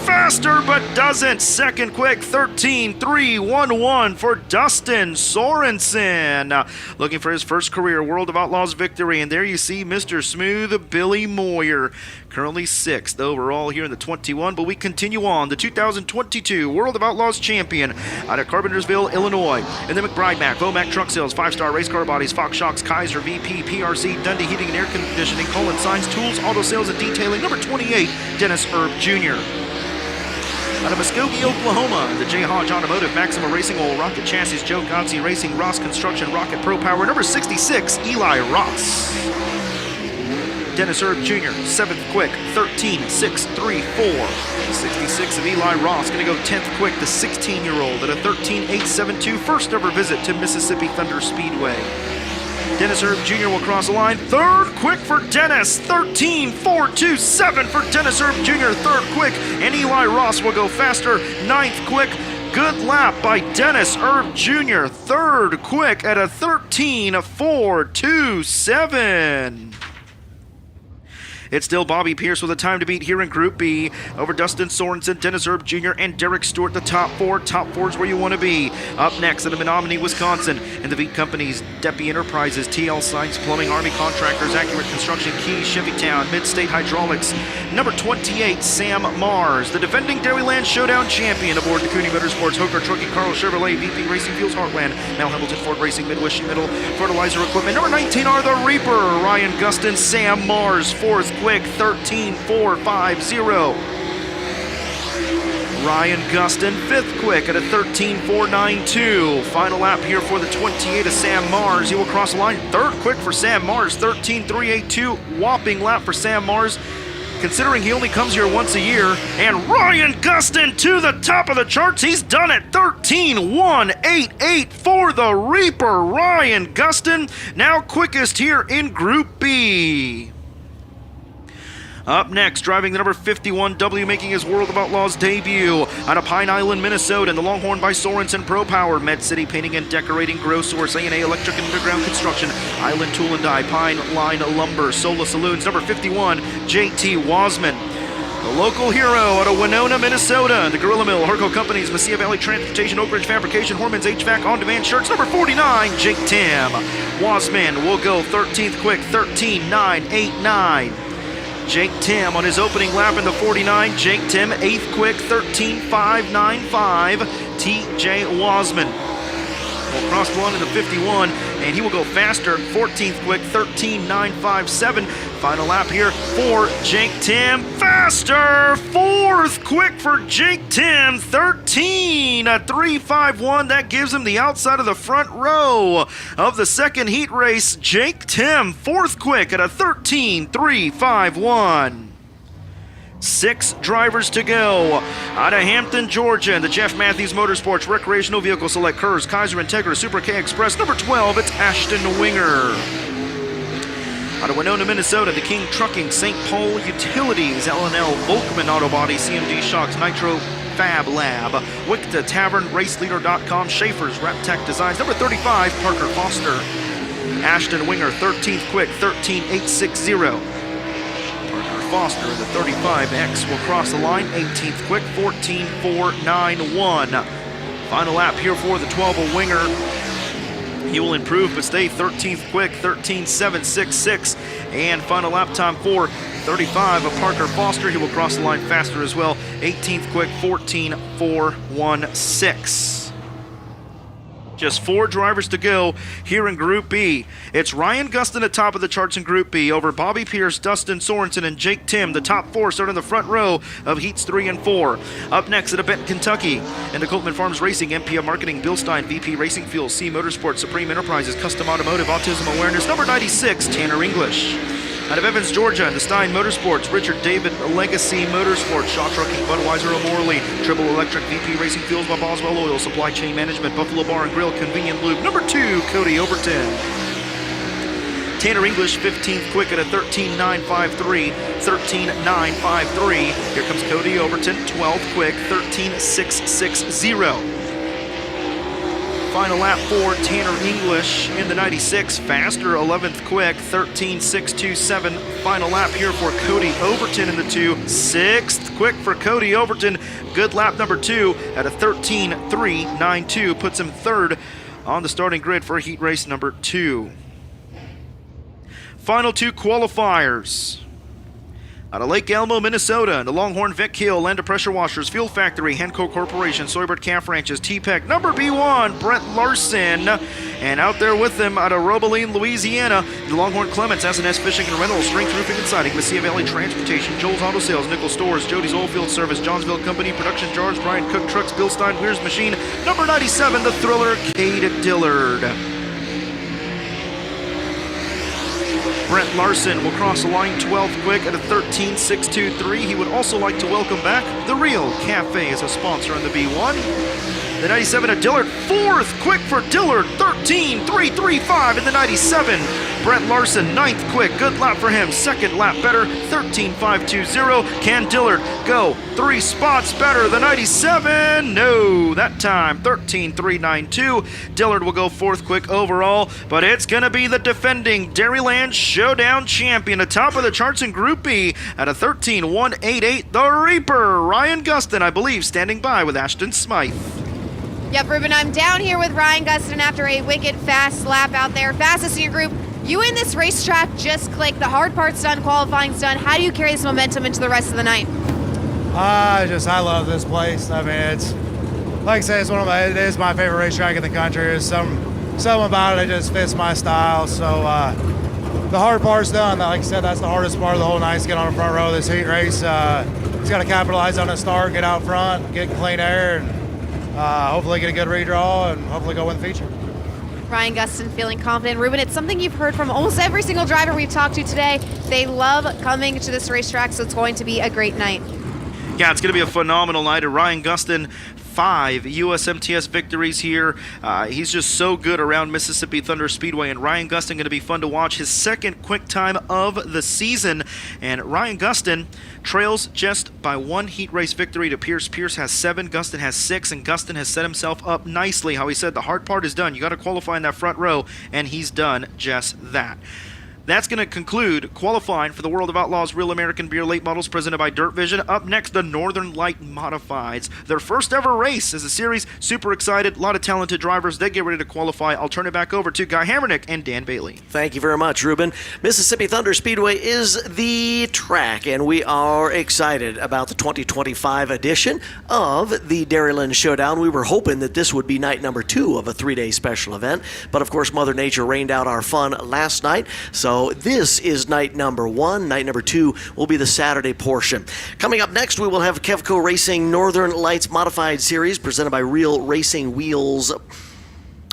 Faster, but doesn't. Second quick, 13.311 for Dustin Sorensen. Looking for his first career World of Outlaws victory. And there you see Mr. Smooth Billy Moyer, currently sixth overall here in the 21. But we continue on. The 2022 World of Outlaws champion out of Carpentersville, Illinois. And then McBride Mac, Vomac Truck Sales, 5-Star Race Car Bodies, Fox Shocks, Kaiser, VP, PRC, Dundee Heating and Air Conditioning, Colin Signs, Tools, Auto Sales and Detailing. Number 28, Dennis Erb Jr. Out of Muskogee, Oklahoma, the J. Hodge Automotive, Maxima Racing Oil, Rocket Chassis, Joe Godsey Racing, Ross Construction, Rocket Pro Power. Number 66, Eli Ross. Dennis Erb Jr., 7th quick, 13.634. 66 of Eli Ross, going to go 10th quick, the 16-year-old at a 13.872. First ever visit to Mississippi Thunder Speedway. Dennis Erb Jr. will cross the line. Third quick for Dennis. 13.427 for Dennis Erb Jr. Third quick. And Eli Ross will go faster. Ninth quick. Good lap by Dennis Erb Jr. Third quick at a 13.427. It's still Bobby Pierce with a time to beat here in Group B over Dustin Sorensen, Dennis Erb Jr., and Derek Stewart, the top four. Top four is where you want to be. Up next in Menominee, Wisconsin, in the Veet Companies, Deppy Enterprises, TL Science Plumbing, Army Contractors, Accurate Construction, Keys, Chevytown, Mid-State Hydraulics. Number 28, Sam Mars, the defending Dairyland Showdown champion aboard the Cooney Motorsports, Hooker Trucking, Carl Chevrolet, VP Racing Fuels Heartland, Mel Hamilton Ford Racing, Midwest Sheet Metal, Fertilizer Equipment. Number 19 are the Reaper, Ryan Gustin, Sam Mars, fourth quick, 13.450. Ryan Gustin, fifth quick at a 13.492. Final lap here for the 28 of Sam Mars. He will cross the line. Third quick for Sam Mars, 13.382. Whopping lap for Sam Mars, considering he only comes here once a year. And Ryan Gustin to the top of the charts. He's done it. 13.188 for the Reaper. Ryan Gustin, now quickest here in Group B. Up next, driving the number 51 W, making his World of Outlaws debut out of Pine Island, Minnesota, in the Longhorn by Sorensen Pro Power, Med City Painting and Decorating, Grow Source, A&A Electric and Underground Construction, Island Tool and Die, Pine Line Lumber, Sola Saloons, number 51, JT Wasman. The local hero out of Winona, Minnesota, the Gorilla Mill, Herco Companies, Mesilla Valley Transportation, Oak Ridge Fabrication, Horman's HVAC, On-Demand Shirts, number 49, Jake Timm. Wasman will go 13th quick, 13.989. Jake Timm on his opening lap in the 49. Jake Timm, 8th quick, 13.595. TJ Wasman will cross the line in the 51, and he will go faster, 14th quick, 13.957. Final lap here for Jake Timm. Faster, 4th quick for Jake Timm, 13.351. That gives him the outside of the front row of the second heat race. Jake Timm, 4th quick at a 13.351. 6 drivers to go. Out of Hampton, Georgia, the Jeff Matthews Motorsports Recreational Vehicle Select Kurz, Kaiser Integra, Super K Express. Number 12, it's Ashton Winger. Out of Winona, Minnesota, the King Trucking, St. Paul Utilities, L&L, Volkman Auto Body, CMG Shocks, Nitro Fab Lab, Wichita Tavern, RaceLeader.com, Schaefer's Rap Tech Designs. Number 35, Parker Foster. Ashton Winger, 13th quick, 13.860. Foster in the 35X will cross the line, 18th quick, 14.491. Final lap here for the 12 of Winger. He will improve but stay 13th quick, 13.766. And final lap time for 35 of Parker Foster. He will cross the line faster as well, 18th quick, 14.416. Just 4 drivers to go here in Group B. It's Ryan Gustin at top of the charts in Group B over Bobby Pierce, Dustin Sorensen, and Jake Timm. The top 4 start in the front row of heats 3 and 4. Up next at Benton, Kentucky, in the Coltman Farms Racing, MPM Marketing, Bill Stein, VP Racing Fuels, C Motorsports, Supreme Enterprises, Custom Automotive, Autism Awareness. Number 96, Tanner English. Out of Evans, Georgia, the Stein Motorsports, Richard David Legacy Motorsports, Shaw Trucking, Budweiser O'Morley, Triple Electric, VP Racing Fuels by Boswell Oil, Supply Chain Management, Buffalo Bar and Grill, Convenient Lube. Number 2, Cody Overton. Tanner English, 15th quick at a 13.953, 13.953. Here comes Cody Overton, 12th quick, 13.660. Final lap for Tanner English in the 96, faster, 11th quick, 13.627. Final lap here for Cody Overton in the 2, 6th quick for Cody Overton. Good lap number 2 at a 13.392, puts him 3rd on the starting grid for heat race number 2. Final 2 qualifiers. Out of Lake Elmo, Minnesota, the Longhorn Vic Hill, Land of Pressure Washers, Fuel Factory, Henco Corporation, Soybert Calf Ranches, T-Pec, number B1, Brett Larson. And out there with them out of Robeline, Louisiana, the Longhorn Clements, S&S Fishing and Rental, Strength Roofing and Siding, Mesilla Valley Transportation, Joel's Auto Sales, Nickel Stores, Jody's Oilfield Service, Johnsville Company, Production Jars, Brian Cook Trucks, Bill Stein, Weir's Machine. Number 97, the Thriller, Cade Dillard. Brent Larson will cross the line 12th quick at a 13.623. He would also like to welcome back The Real Cafe as a sponsor on the B1. The 97 at Dillard, 4th quick for Dillard, 13.335 in the 97. Brett Larson, 9th quick. Good lap for him. Second lap better, 13.520. Can Dillard go 3 spots better? The 97? No, that time 13.392. Dillard will go 4th quick overall, but it's going to be the defending Dairyland Showdown champion atop of the charts in Group B at a 13.188. The Reaper, Ryan Gustin, I believe, standing by with Ashton Smythe. Yep, Ruben, I'm down here with Ryan Gustin after a wicked fast lap out there. Fastest in your group. You in this racetrack just clicked. The hard part's done, qualifying's done. How do you carry this momentum into the rest of the night? I love this place. I mean, it's, like I said, it is my favorite racetrack in the country. There's something about it that just fits my style. So the hard part's done. Like I said, that's the hardest part of the whole night, is get on the front row of this heat race. He's got to capitalize on the start, get out front, get clean air, and hopefully get a good redraw and hopefully go win the feature. Ryan Gustin feeling confident. Ruben, it's something you've heard from almost every single driver we've talked to today. They love coming to this racetrack, so it's going to be a great night. Yeah, it's going to be a phenomenal night. And Ryan Gustin, 5 USMTS victories here. He's just so good around Mississippi Thunder Speedway, and Ryan Gustin going to be fun to watch. His 2nd quick time of the season, and Ryan Gustin trails just by 1 heat race victory to Pierce. Pierce has 7, Gustin has 6, and Gustin has set himself up nicely. How he said the hard part is done. You got to qualify in that front row, and he's done just that. That's going to conclude qualifying for the World of Outlaws Real American Beer Late Models presented by DIRTVision. Up next, the Northern Light Modifieds. Their first ever race as a series. Super excited. A lot of talented drivers. They get ready to qualify. I'll turn it back over to Guy Hammernick and Dan Bailey. Thank you very much, Ruben. Mississippi Thunder Speedway is the track, and we are excited about the 2025 edition of the Dairyland Showdown. We were hoping that this would be night number 2 of a 3-day special event, but of course Mother Nature rained out our fun last night, so this is night number 1. Night number 2 will be the Saturday portion. Coming up next, we will have Kevco Racing Northern Lights Modified Series presented by Real Racing Wheels.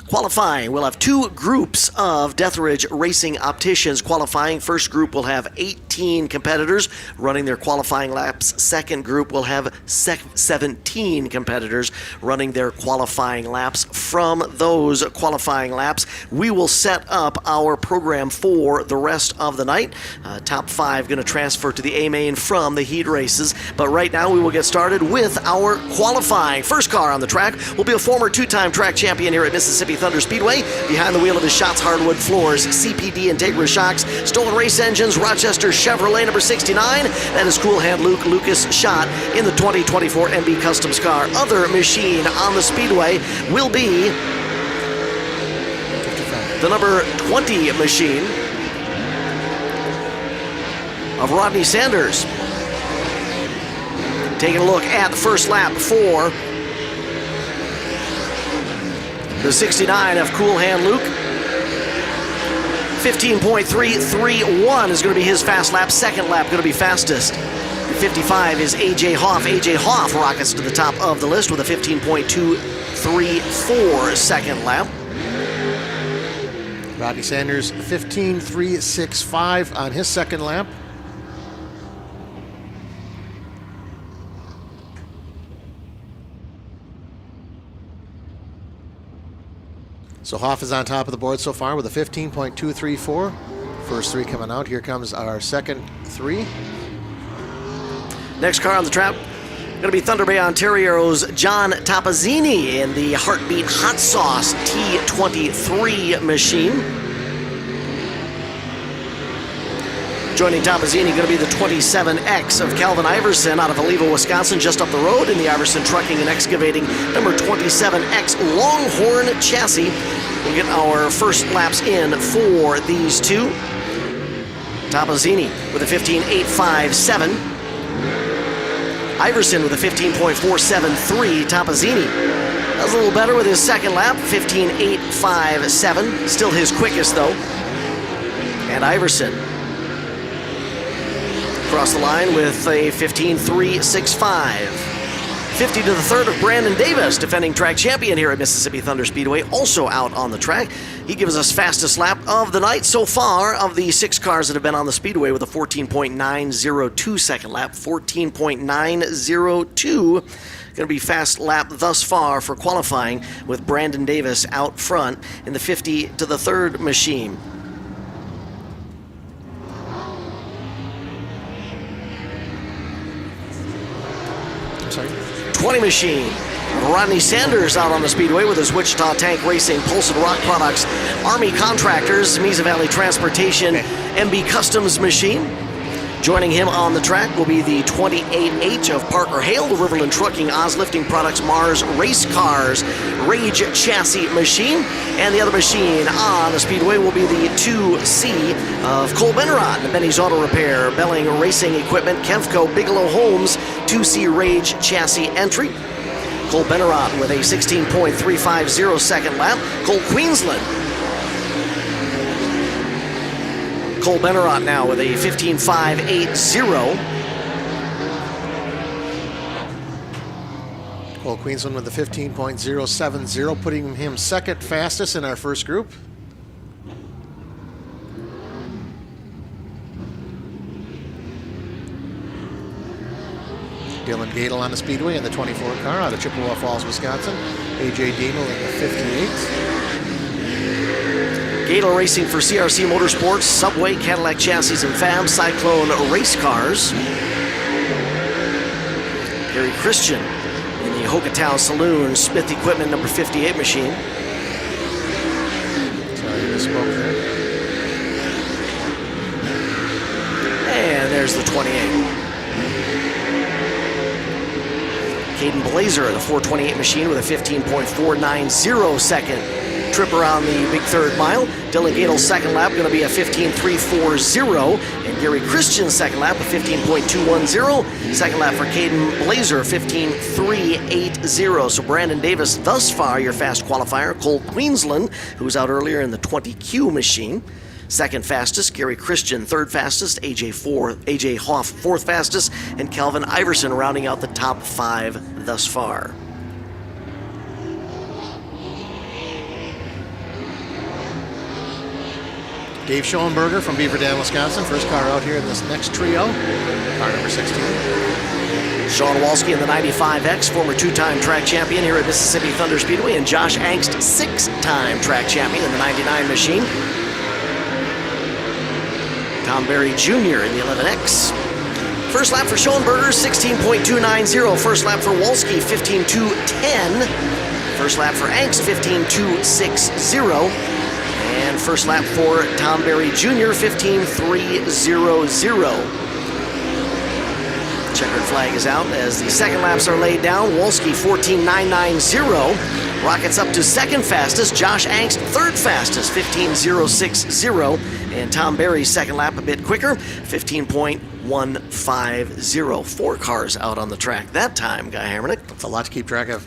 Qualifying, we'll have 2 groups of Deathridge Racing opticians qualifying. First group will have 18 competitors running their qualifying laps. Second group will have 17 competitors running their qualifying laps. From those qualifying laps, we will set up our program for the rest of the night. Top 5 going to transfer to the A-Main from the heat races. But right now, we will get started with our qualifying. First car on the track will be a former 2-time track champion here at Mississippi Thunder Speedway. Behind the wheel of his Shots Hardwood floors, CPD Integra shocks, stolen race engines, Rochester Chevrolet number 69. That is Cool Hand Luke Lucas Schott in the 2024 MB Customs car. Other machine on the Speedway will be the number 20 machine of Rodney Sanders. Taking a look at the first lap for the 69 of Cool Hand Luke. 15.331 is going to be his fast lap. Second lap going to be fastest. 55 is AJ Hoff. AJ Hoff rockets to the top of the list with a 15.234 second lap. Rodney Sanders, 15.365 on his second lap. So Hoff is on top of the board so far with a 15.234. First 3 coming out. Here comes our second 3. Next car on the track, going to be Thunder Bay, Ontario's John Topazzini in the Heartbeat Hot Sauce T23 machine. Joining Topazzini going to be the 27X of Calvin Iverson out of Oliva, Wisconsin, just up the road in the Iverson Trucking and Excavating number 27X Longhorn chassis. We'll get our first laps in for these 2. Topazzini with a 15.857. Iverson with a 15.473. Topazzini does a little better with his second lap, 15.857. Still his quickest though. And Iverson across the line with a 15.365. 50 to the third of Brandon Davis, defending track champion here at Mississippi Thunder Speedway, also out on the track. He gives us fastest lap of the night so far of the 6 cars that have been on the Speedway with a 14.902 second lap. 14.902. Going to be fast lap thus far for qualifying with Brandon Davis out front in the 50 to the third machine. sorry. 20 machine. Rodney Sanders out on the speedway with his Wichita Tank Racing, Polson Rock Products, Army Contractors, Mesa Valley Transportation, MB Customs machine. Joining him on the track will be the 28H of Parker Hale, the Riverland Trucking, Oz Lifting Products, Mars Race Cars, Rage Chassis machine. And the other machine on the speedway will be the 2C of Cole Benrod, the Benny's Auto Repair, Belling Racing Equipment, Kevco, Bigelow Homes, 2C Rage Chassis entry. Cole Benrod with a 16.350 second lap. Cole Queensland. Cole Benrod now with a 15.580. Cole Queensland with the 15.070, putting him second fastest in our first group. Dylan Gadel on the speedway in the 24 car out of Chippewa Falls, Wisconsin. AJ Demel in the 58. Gadel racing for CRC Motorsports, Subway, Cadillac Chassis and Fab, Cyclone Race Cars. Gary Christian in the Hockatow Saloon, Smith Equipment number 58 machine. Sorry, I misspoke there. And there's the 28. Caden Blazer, the 428 machine with a 15.490 second trip around the big third mile. Dylan Gadel's second lap going to be a 15.340, and Gary Christian's second lap a 15.210. Second lap for Caden Blazer, 15.380. So Brandon Davis thus far your fast qualifier. Cole Queensland, who was out earlier in the 20Q machine. Second fastest, Gary Christian. Third fastest, AJ Hoff, fourth fastest, and Calvin Iverson rounding out the top 5 thus far. Dave Schoenberger from Beaver Dam, Wisconsin. First car out here in this next trio. Car number 16. Sean Walski in the 95X, former 2-time track champion here at Mississippi Thunder Speedway, and Josh Angst, 6-time track champion in the 99 machine. Tom Berry Jr. in the 11X. First lap for Schoenberger, 16.290. First lap for Walski, 15.210. First lap for Angst, 15.260. And first lap for Tom Berry Jr., 15.300. Checkered flag is out as the second laps are laid down. Walski, 14.990. Rockets up to second fastest. Josh Angst, third fastest, 15.060. And Tom Berry's second lap a bit quicker, 15.150. 4 cars out on the track that time, Guy Hammernick. That's a lot to keep track of.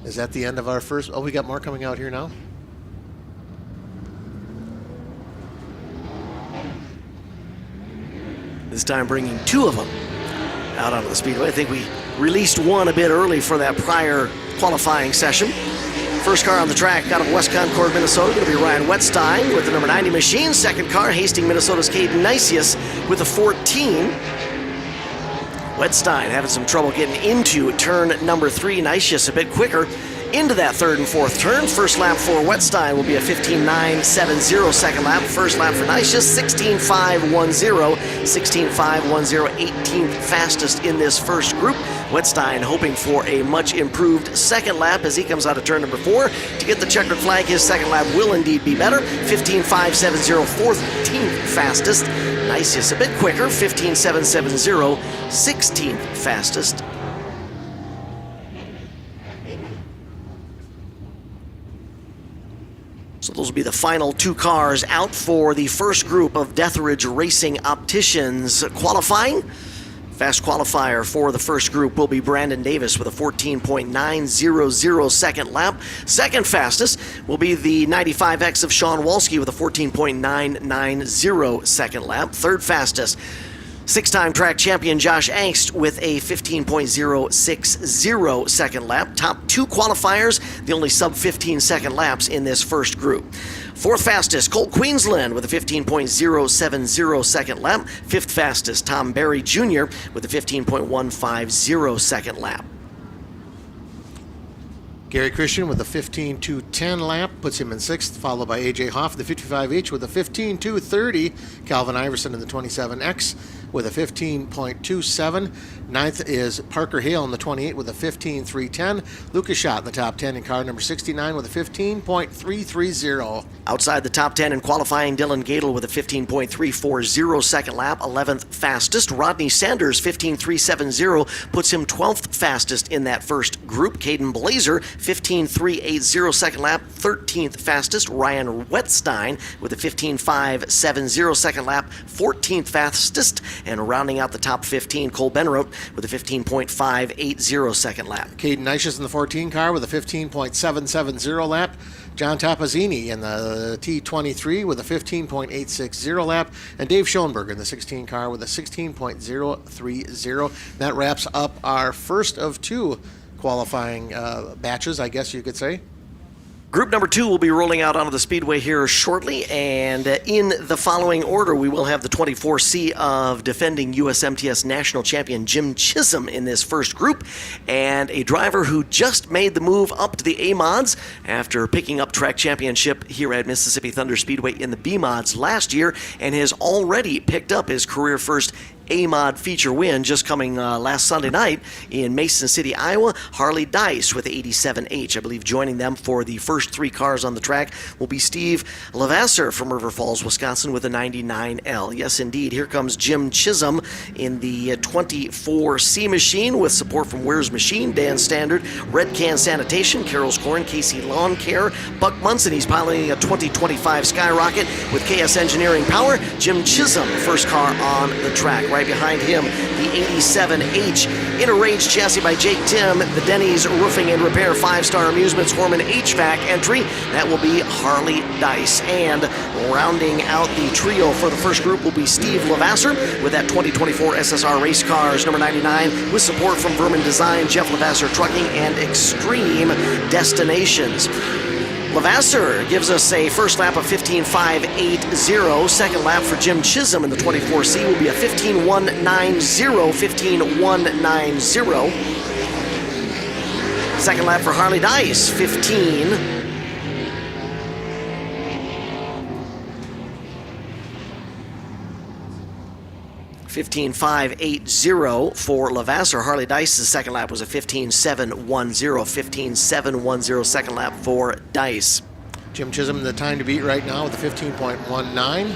Is that the end of our first? Oh, we got more coming out here now. This time bringing 2 of them out onto the speedway. I think we released one a bit early for that prior qualifying session. First car on the track out of West Concord, Minnesota, going to be Ryan Wettstein with the number 90 machine. Second car, Hastings, Minnesota's Caden Nicias with a 14. Wettstein having some trouble getting into turn number 3. Nicias a bit quicker into that third and fourth turn. First lap for Wettstein will be a 15.970 second lap. First lap for Nicias, 16.510. 16.510, 18th fastest in this first group. Wettstein hoping for a much improved second lap as he comes out of turn number 4. To get the checkered flag, his second lap will indeed be better. 15.570, 14th fastest. Nicias a bit quicker, 15.770, 16th fastest. So those will be the final 2 cars out for the first group of Deathridge Racing Opticians qualifying. Fast qualifier for the first group will be Brandon Davis with a 14.900 second lap. Second fastest will be the 95X of Sean Walski with a 14.990 second lap. Third fastest, 6-time track champion Josh Angst with a 15.060 second lap. Top 2 qualifiers, the only sub-15 second laps in this first group. Fourth fastest, Cole Queensland with a 15.070 second lap. Fifth fastest, Tom Berry Jr. with a 15.150 second lap. Gary Christian with a 15.210 lap puts him in 6th, followed by AJ Hoff, the 55H with a 15.230. Calvin Iverson in the 27X with a 15.27. Ninth is Parker Hale in the 28 with a 15.310. Lucas Schott in the top 10 in car number 69 with a 15.330. Outside the top 10 in qualifying, Dylan Gadel with a 15.340 second lap, 11th fastest. Rodney Sanders, 15.370, puts him 12th fastest in that first group. Caden Blazer, 15.380 second lap, 13th fastest. Ryan Wetstein with a 15.570 second lap, 14th fastest. And rounding out the top 15, Cole Benroth with a 15.580 second lap. Caden Neishus in the 14 car with a 15.770 lap. John Topazzini in the T23 with a 15.860 lap. And Dave Schoenberg in the 16 car with a 16.030. That wraps up our first of two qualifying batches, I guess you could say. Group number 2 will be rolling out onto the speedway here shortly, and in the following order, we will have the 24C of defending USMTS national champion Jim Chisholm in this first group, and a driver who just made the move up to the A-Mods after picking up track championship here at Mississippi Thunder Speedway in the B-Mods last year, and has already picked up his career first A-Mod feature win just coming last Sunday night in Mason City, Iowa. Harley Dice with 87H. I believe joining them for the first 3 cars on the track will be Steve Lavasser from River Falls, Wisconsin with a 99L. Yes, indeed. Here comes Jim Chisholm in the 24C machine with support from Where's Machine, Dan Standard, Red Can Sanitation, Carol's Corn, Casey Lawn Care, Buck Munson. He's piloting a 2025 Skyrocket with KS Engineering Power. Jim Chisholm, first car on the track. Right behind him, the 87H Interrange chassis by Jake Timm, the Denny's Roofing and Repair 5-Star Amusements Horman HVAC entry. That will be Harley Dice. And rounding out the trio for the first group will be Steve Lavasser with that 2024 SSR Race Cars number 99 with support from Vermin Design, Jeff Lavasser Trucking, and Extreme Destinations. Lavasser gives us a first lap of 15.580. Second lap for Jim Chisholm in the 24C will be a 15.190. Second lap for Harley Dice, 15.580 for Lavasser. Harley Dice's second lap was a 15.710. 15.710 second lap for Dice. Jim Chisholm, the time to beat right now with a 15.19.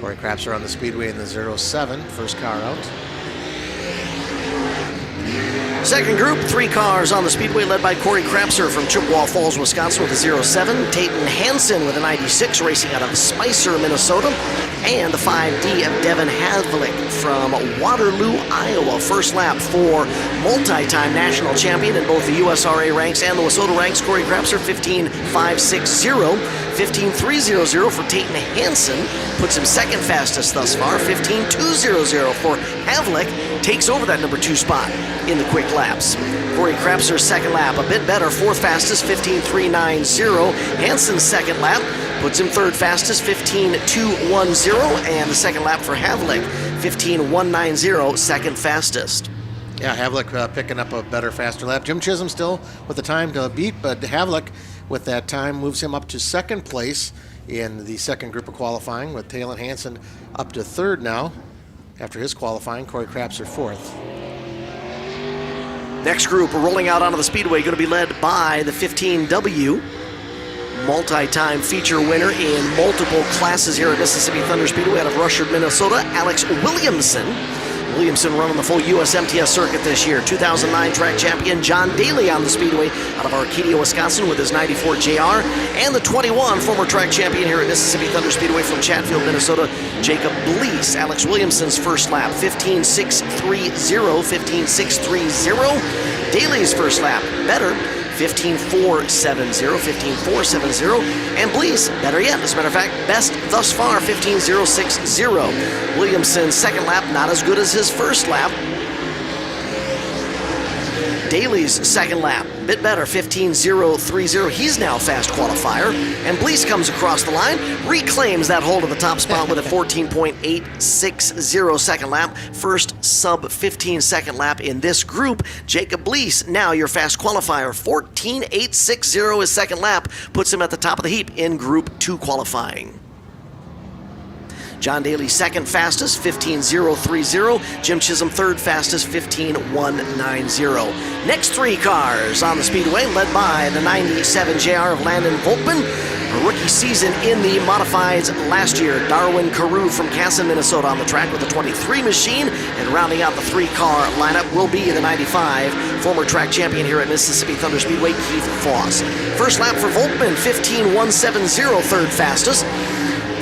Corey Crapser on the speedway in the 07, first car out. Second group, 3 cars on the speedway led by Corey Crapser from Chippewa Falls, Wisconsin with a 07. Tayton Hansen with a 96 racing out of Spicer, Minnesota. And the 5D of Devin Havlik from Waterloo, Iowa. First lap for multi-time national champion in both the USRA ranks and the WISSOTA ranks, Corey Crapser, 15.560. 15.300 for Tayton Hansen, puts him second fastest thus far. 15.200 for Havlik, takes over that number 2 spot in the quick laps. Corey Crapser's second lap, a bit better, 4th fastest, 15.390. Hansen's second lap puts him 3rd fastest, 15.210, and the second lap for Havlik, 15.190, second fastest. Yeah, Havlik picking up a better, faster lap. Jim Chisholm still with the time to beat, but Havlik with that time moves him up to second place in the second group of qualifying, with Tayton Hansen up to 3rd now after his qualifying. Corey Crapser 4th. Next group rolling out onto the speedway, going to be led by the 15W, multi-time feature winner in multiple classes here at Mississippi Thunder Speedway out of Rushard, Minnesota, Alex Williamson. Williamson running the full USMTS circuit this year. 2009 track champion John Daly on the speedway out of Arcadia, Wisconsin with his 94 JR. And the 21 former track champion here at Mississippi Thunder Speedway from Chatfield, Minnesota, Jacob Blees. Alex Williamson's first lap, 15.630. 15.630. Daly's first lap, better, 15.470. 15.470. And Blees, better yet, as a matter of fact, best thus far, 15.060. Williamson's second lap, not as good as his first lap. Daly's second lap, bit better, 15.030. He's now fast qualifier. And Blees comes across the line, reclaims that hold of the top spot with a 14.860 second lap. First sub-15 second lap in this group. Jacob Blees, now your fast qualifier, 14.860 his second lap, puts him at the top of the heap in Group 2 qualifying. John Daly second fastest, 15.030. Jim Chisholm third fastest, 15.190. Next three cars on the speedway, led by the 97 JR of Landon Volkman. A rookie season in the modifieds last year. Darwin Carew from Casson, Minnesota on the track with the 23 machine. And rounding out the three-car lineup will be the 95, former track champion here at Mississippi Thunder Speedway, Keith Foss. First lap for Volkman, 15.170, third fastest.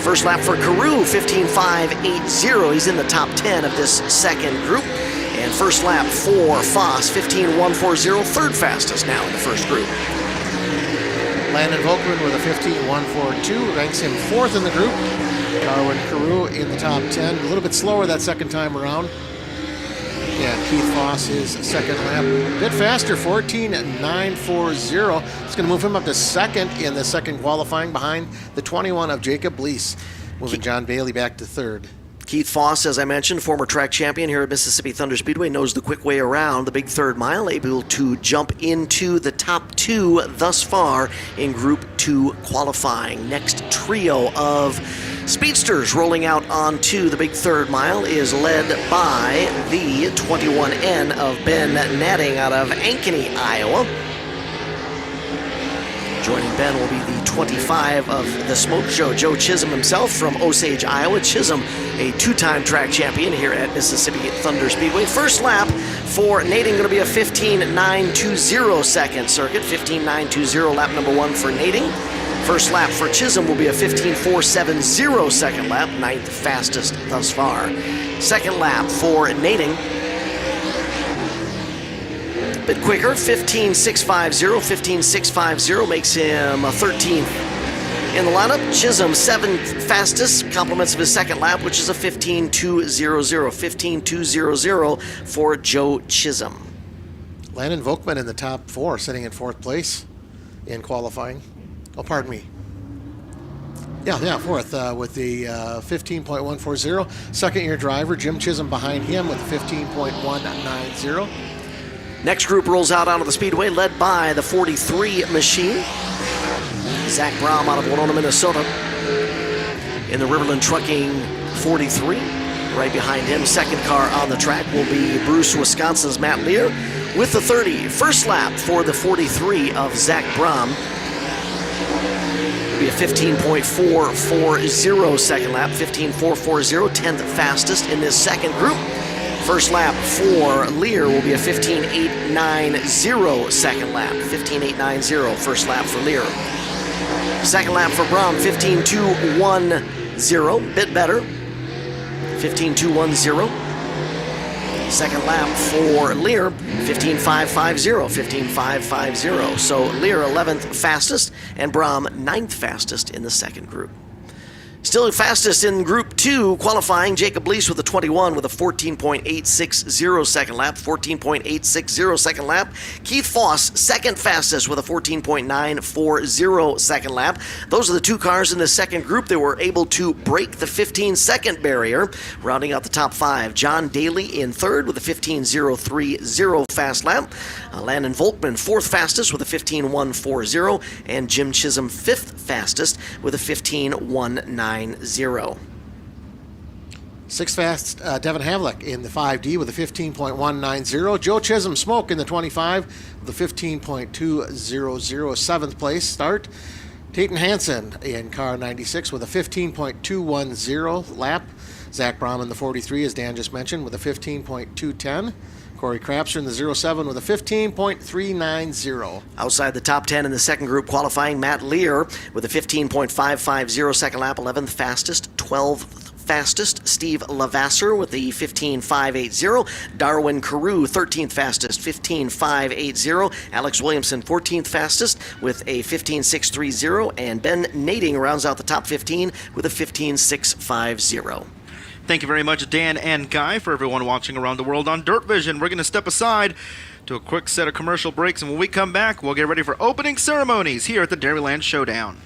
First lap for Carew, 15.580. He's in the top 10 of this second group. And first lap for Foss, 15.140, third fastest now in the first group. Landon Volkman with a 15.142 ranks him fourth in the group. Darwin Carew in the top 10, a little bit slower that second time around. And Keith Foss, his second lap, a bit faster, 14.940. It's going to move him up to second in the second qualifying behind the 21 of Jacob Blees, moving John Bailey back to third. Keith Foss, as I mentioned, former track champion here at Mississippi Thunder Speedway, knows the quick way around the big third mile, able to jump into the top two thus far in Group 2 qualifying. Next trio of speedsters rolling out onto the big third mile is led by the 21N of Ben Natting out of Ankeny, Iowa. Joining Ben will be the 25 of the Smoke Show, Joe Chisholm himself from Osage, Iowa. Chisholm, a two-time track champion here at Mississippi Thunder Speedway. First lap for Nading going to be a 15.920 second circuit. 15.920 lap number one for Nading. First lap for Chisholm will be a 15.470 second lap, ninth fastest thus far. Second lap for Nading, bit quicker, 15.650. 15.650 makes him a 13th in the lineup. Chisholm, seventh fastest, compliments of his second lap, which is a 15.200. 15.200 for Joe Chisholm. Landon Volkman in the top four, sitting in fourth place in qualifying. Oh, pardon me. Yeah, fourth with the 15.140. Second-year driver, Jim Chisholm behind him with 15.190. Next group rolls out onto the speedway, led by the 43 machine. Zach Brom out of Winona, Minnesota. In the Riverland Trucking 43. Right behind him, second car on the track will be Bruce, Wisconsin's Matt Lear with the 30. First lap for the 43 of Zach Brom. It'll be a 15.440 second lap. 15.440, 10th fastest in this second group. First lap for Lear will be a 15.890 second lap. 15.890 first lap for Lear. Second lap for Brom, 15.210, bit better. 15.210. Second lap for Lear, 15.550. 15.550. So Lear 11th fastest and Brom 9th fastest in the second group. Still fastest in Group 2 qualifying, Jacob Blees with a 21 with a 14.860 second lap. 14.860 second lap. Keith Foss, second fastest with a 14.940 second lap. Those are the two cars in the second group that were able to break the 15-second barrier. Rounding out the top five, John Daly in third with a 15.030 fast lap. Landon Volkman, fourth fastest with a 15.140. And Jim Chisholm, fifth fastest with a 15.190. Sixth fast, Devin Havlick in the 5D with a 15.190. Joe Chisholm Smoke in the 25 with a 15.200. Seventh place start. Tayton Hansen in car 96 with a 15.210 lap. Zach Brom in the 43, as Dan just mentioned, with a 15.210. Corey Crapser in the 07 with a 15.390. Outside the top 10 in the second group qualifying, Matt Lear with a 15.550 second lap, 11th fastest, 12th fastest. Steve Lavasser with the 15.580. Darwin Carew, 13th fastest, 15.580. Alex Williamson, 14th fastest with a 15.630. And Ben Nading rounds out the top 15 with a 15.650. Thank you very much, Dan and Guy, for everyone watching around the world on DIRTVision. We're going to step aside to a quick set of commercial breaks, and when we come back, we'll get ready for opening ceremonies here at the Dairyland Showdown.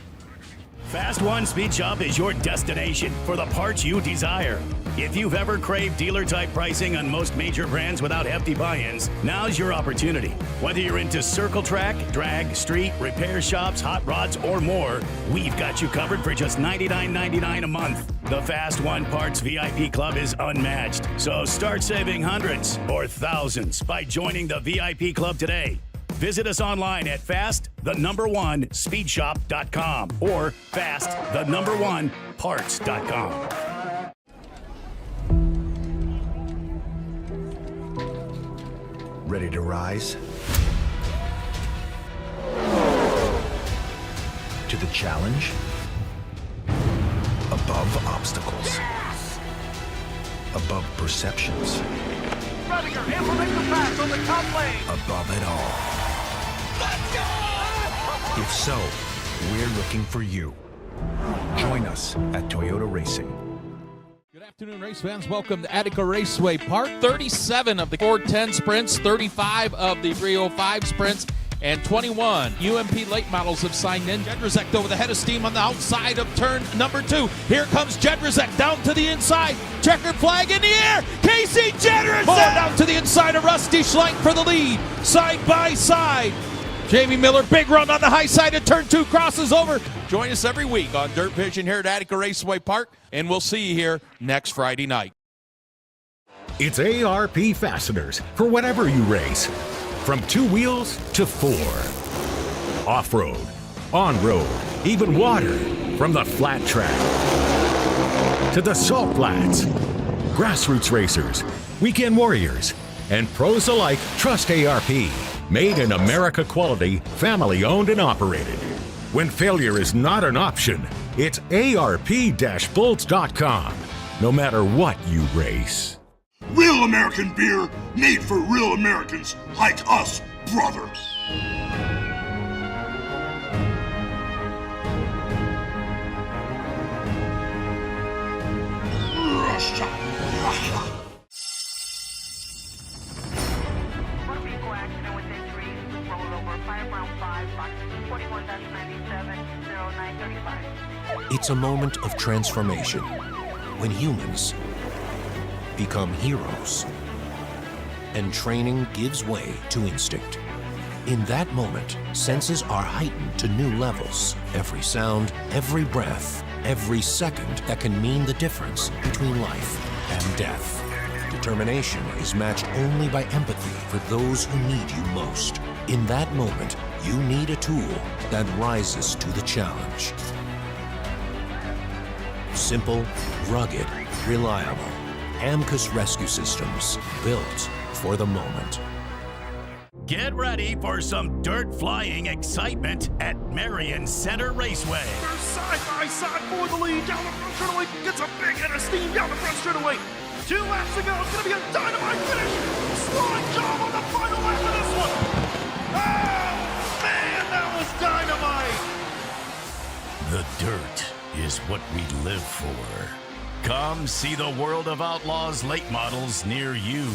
Fast One Speed Shop is your destination for the parts you desire. If you've ever craved dealer-type pricing on most major brands without hefty buy-ins, now's your opportunity. Whether you're into circle track, drag, street, repair shops, hot rods, or more, we've got you covered for just $99.99 a month. The Fast One Parts VIP Club is unmatched, so start saving hundreds or thousands by joining the VIP Club today. Visit us online at fast1speedshop.com or fast1parts.com. Ready to rise? To the challenge? Above obstacles. Yes! Above perceptions. Rediger, implement the pass on the top lane. Above it all. Let's go! If so, we're looking for you. Join us at Toyota Racing. Good afternoon, race fans. Welcome to Attica Raceway Park. 37 of the 410 sprints, 35 of the 305 sprints, and 21 UMP late models have signed in. Jedrzejek over the head of steam on the outside of turn number 2. Here comes Jedrzejek down to the inside. Checkered flag in the air. Casey Jedrzejek down to the inside of Rusty Schlenk for the lead. Side by side. Jamie Miller, big run on the high side of turn 2, crosses over. Join us every week on Dirt Vision here at Attica Raceway Park, and we'll see you here next Friday night. It's ARP Fasteners for whatever you race. From 2 wheels to 4. Off-road, on-road, even water. From the flat track to the salt flats. Grassroots racers, weekend warriors, and pros alike trust ARP. Made in America quality, family-owned and operated. When failure is not an option, it's ARP-bolts.com. No matter what you race. Real American beer made for real Americans like us, brothers. It's a moment of transformation when humans become heroes and training gives way to instinct. In that moment, senses are heightened to new levels. Every sound, every breath, every second that can mean the difference between life and death. Determination is matched only by empathy for those who need you most. In that moment, you need a tool that rises to the challenge. Simple, rugged, reliable. Amcus Rescue Systems, built for the moment. Get ready for some dirt flying excitement at Marion Center Raceway. They're side by side for the lead. Down the front straightaway, gets a big head of steam down the front straightaway. 2 laps to go. It's going to be a dynamite finish. Slowing job on the final lap of this one. Oh, man, that was dynamite. The dirt is what we live for. Come see the World of Outlaws late models near you.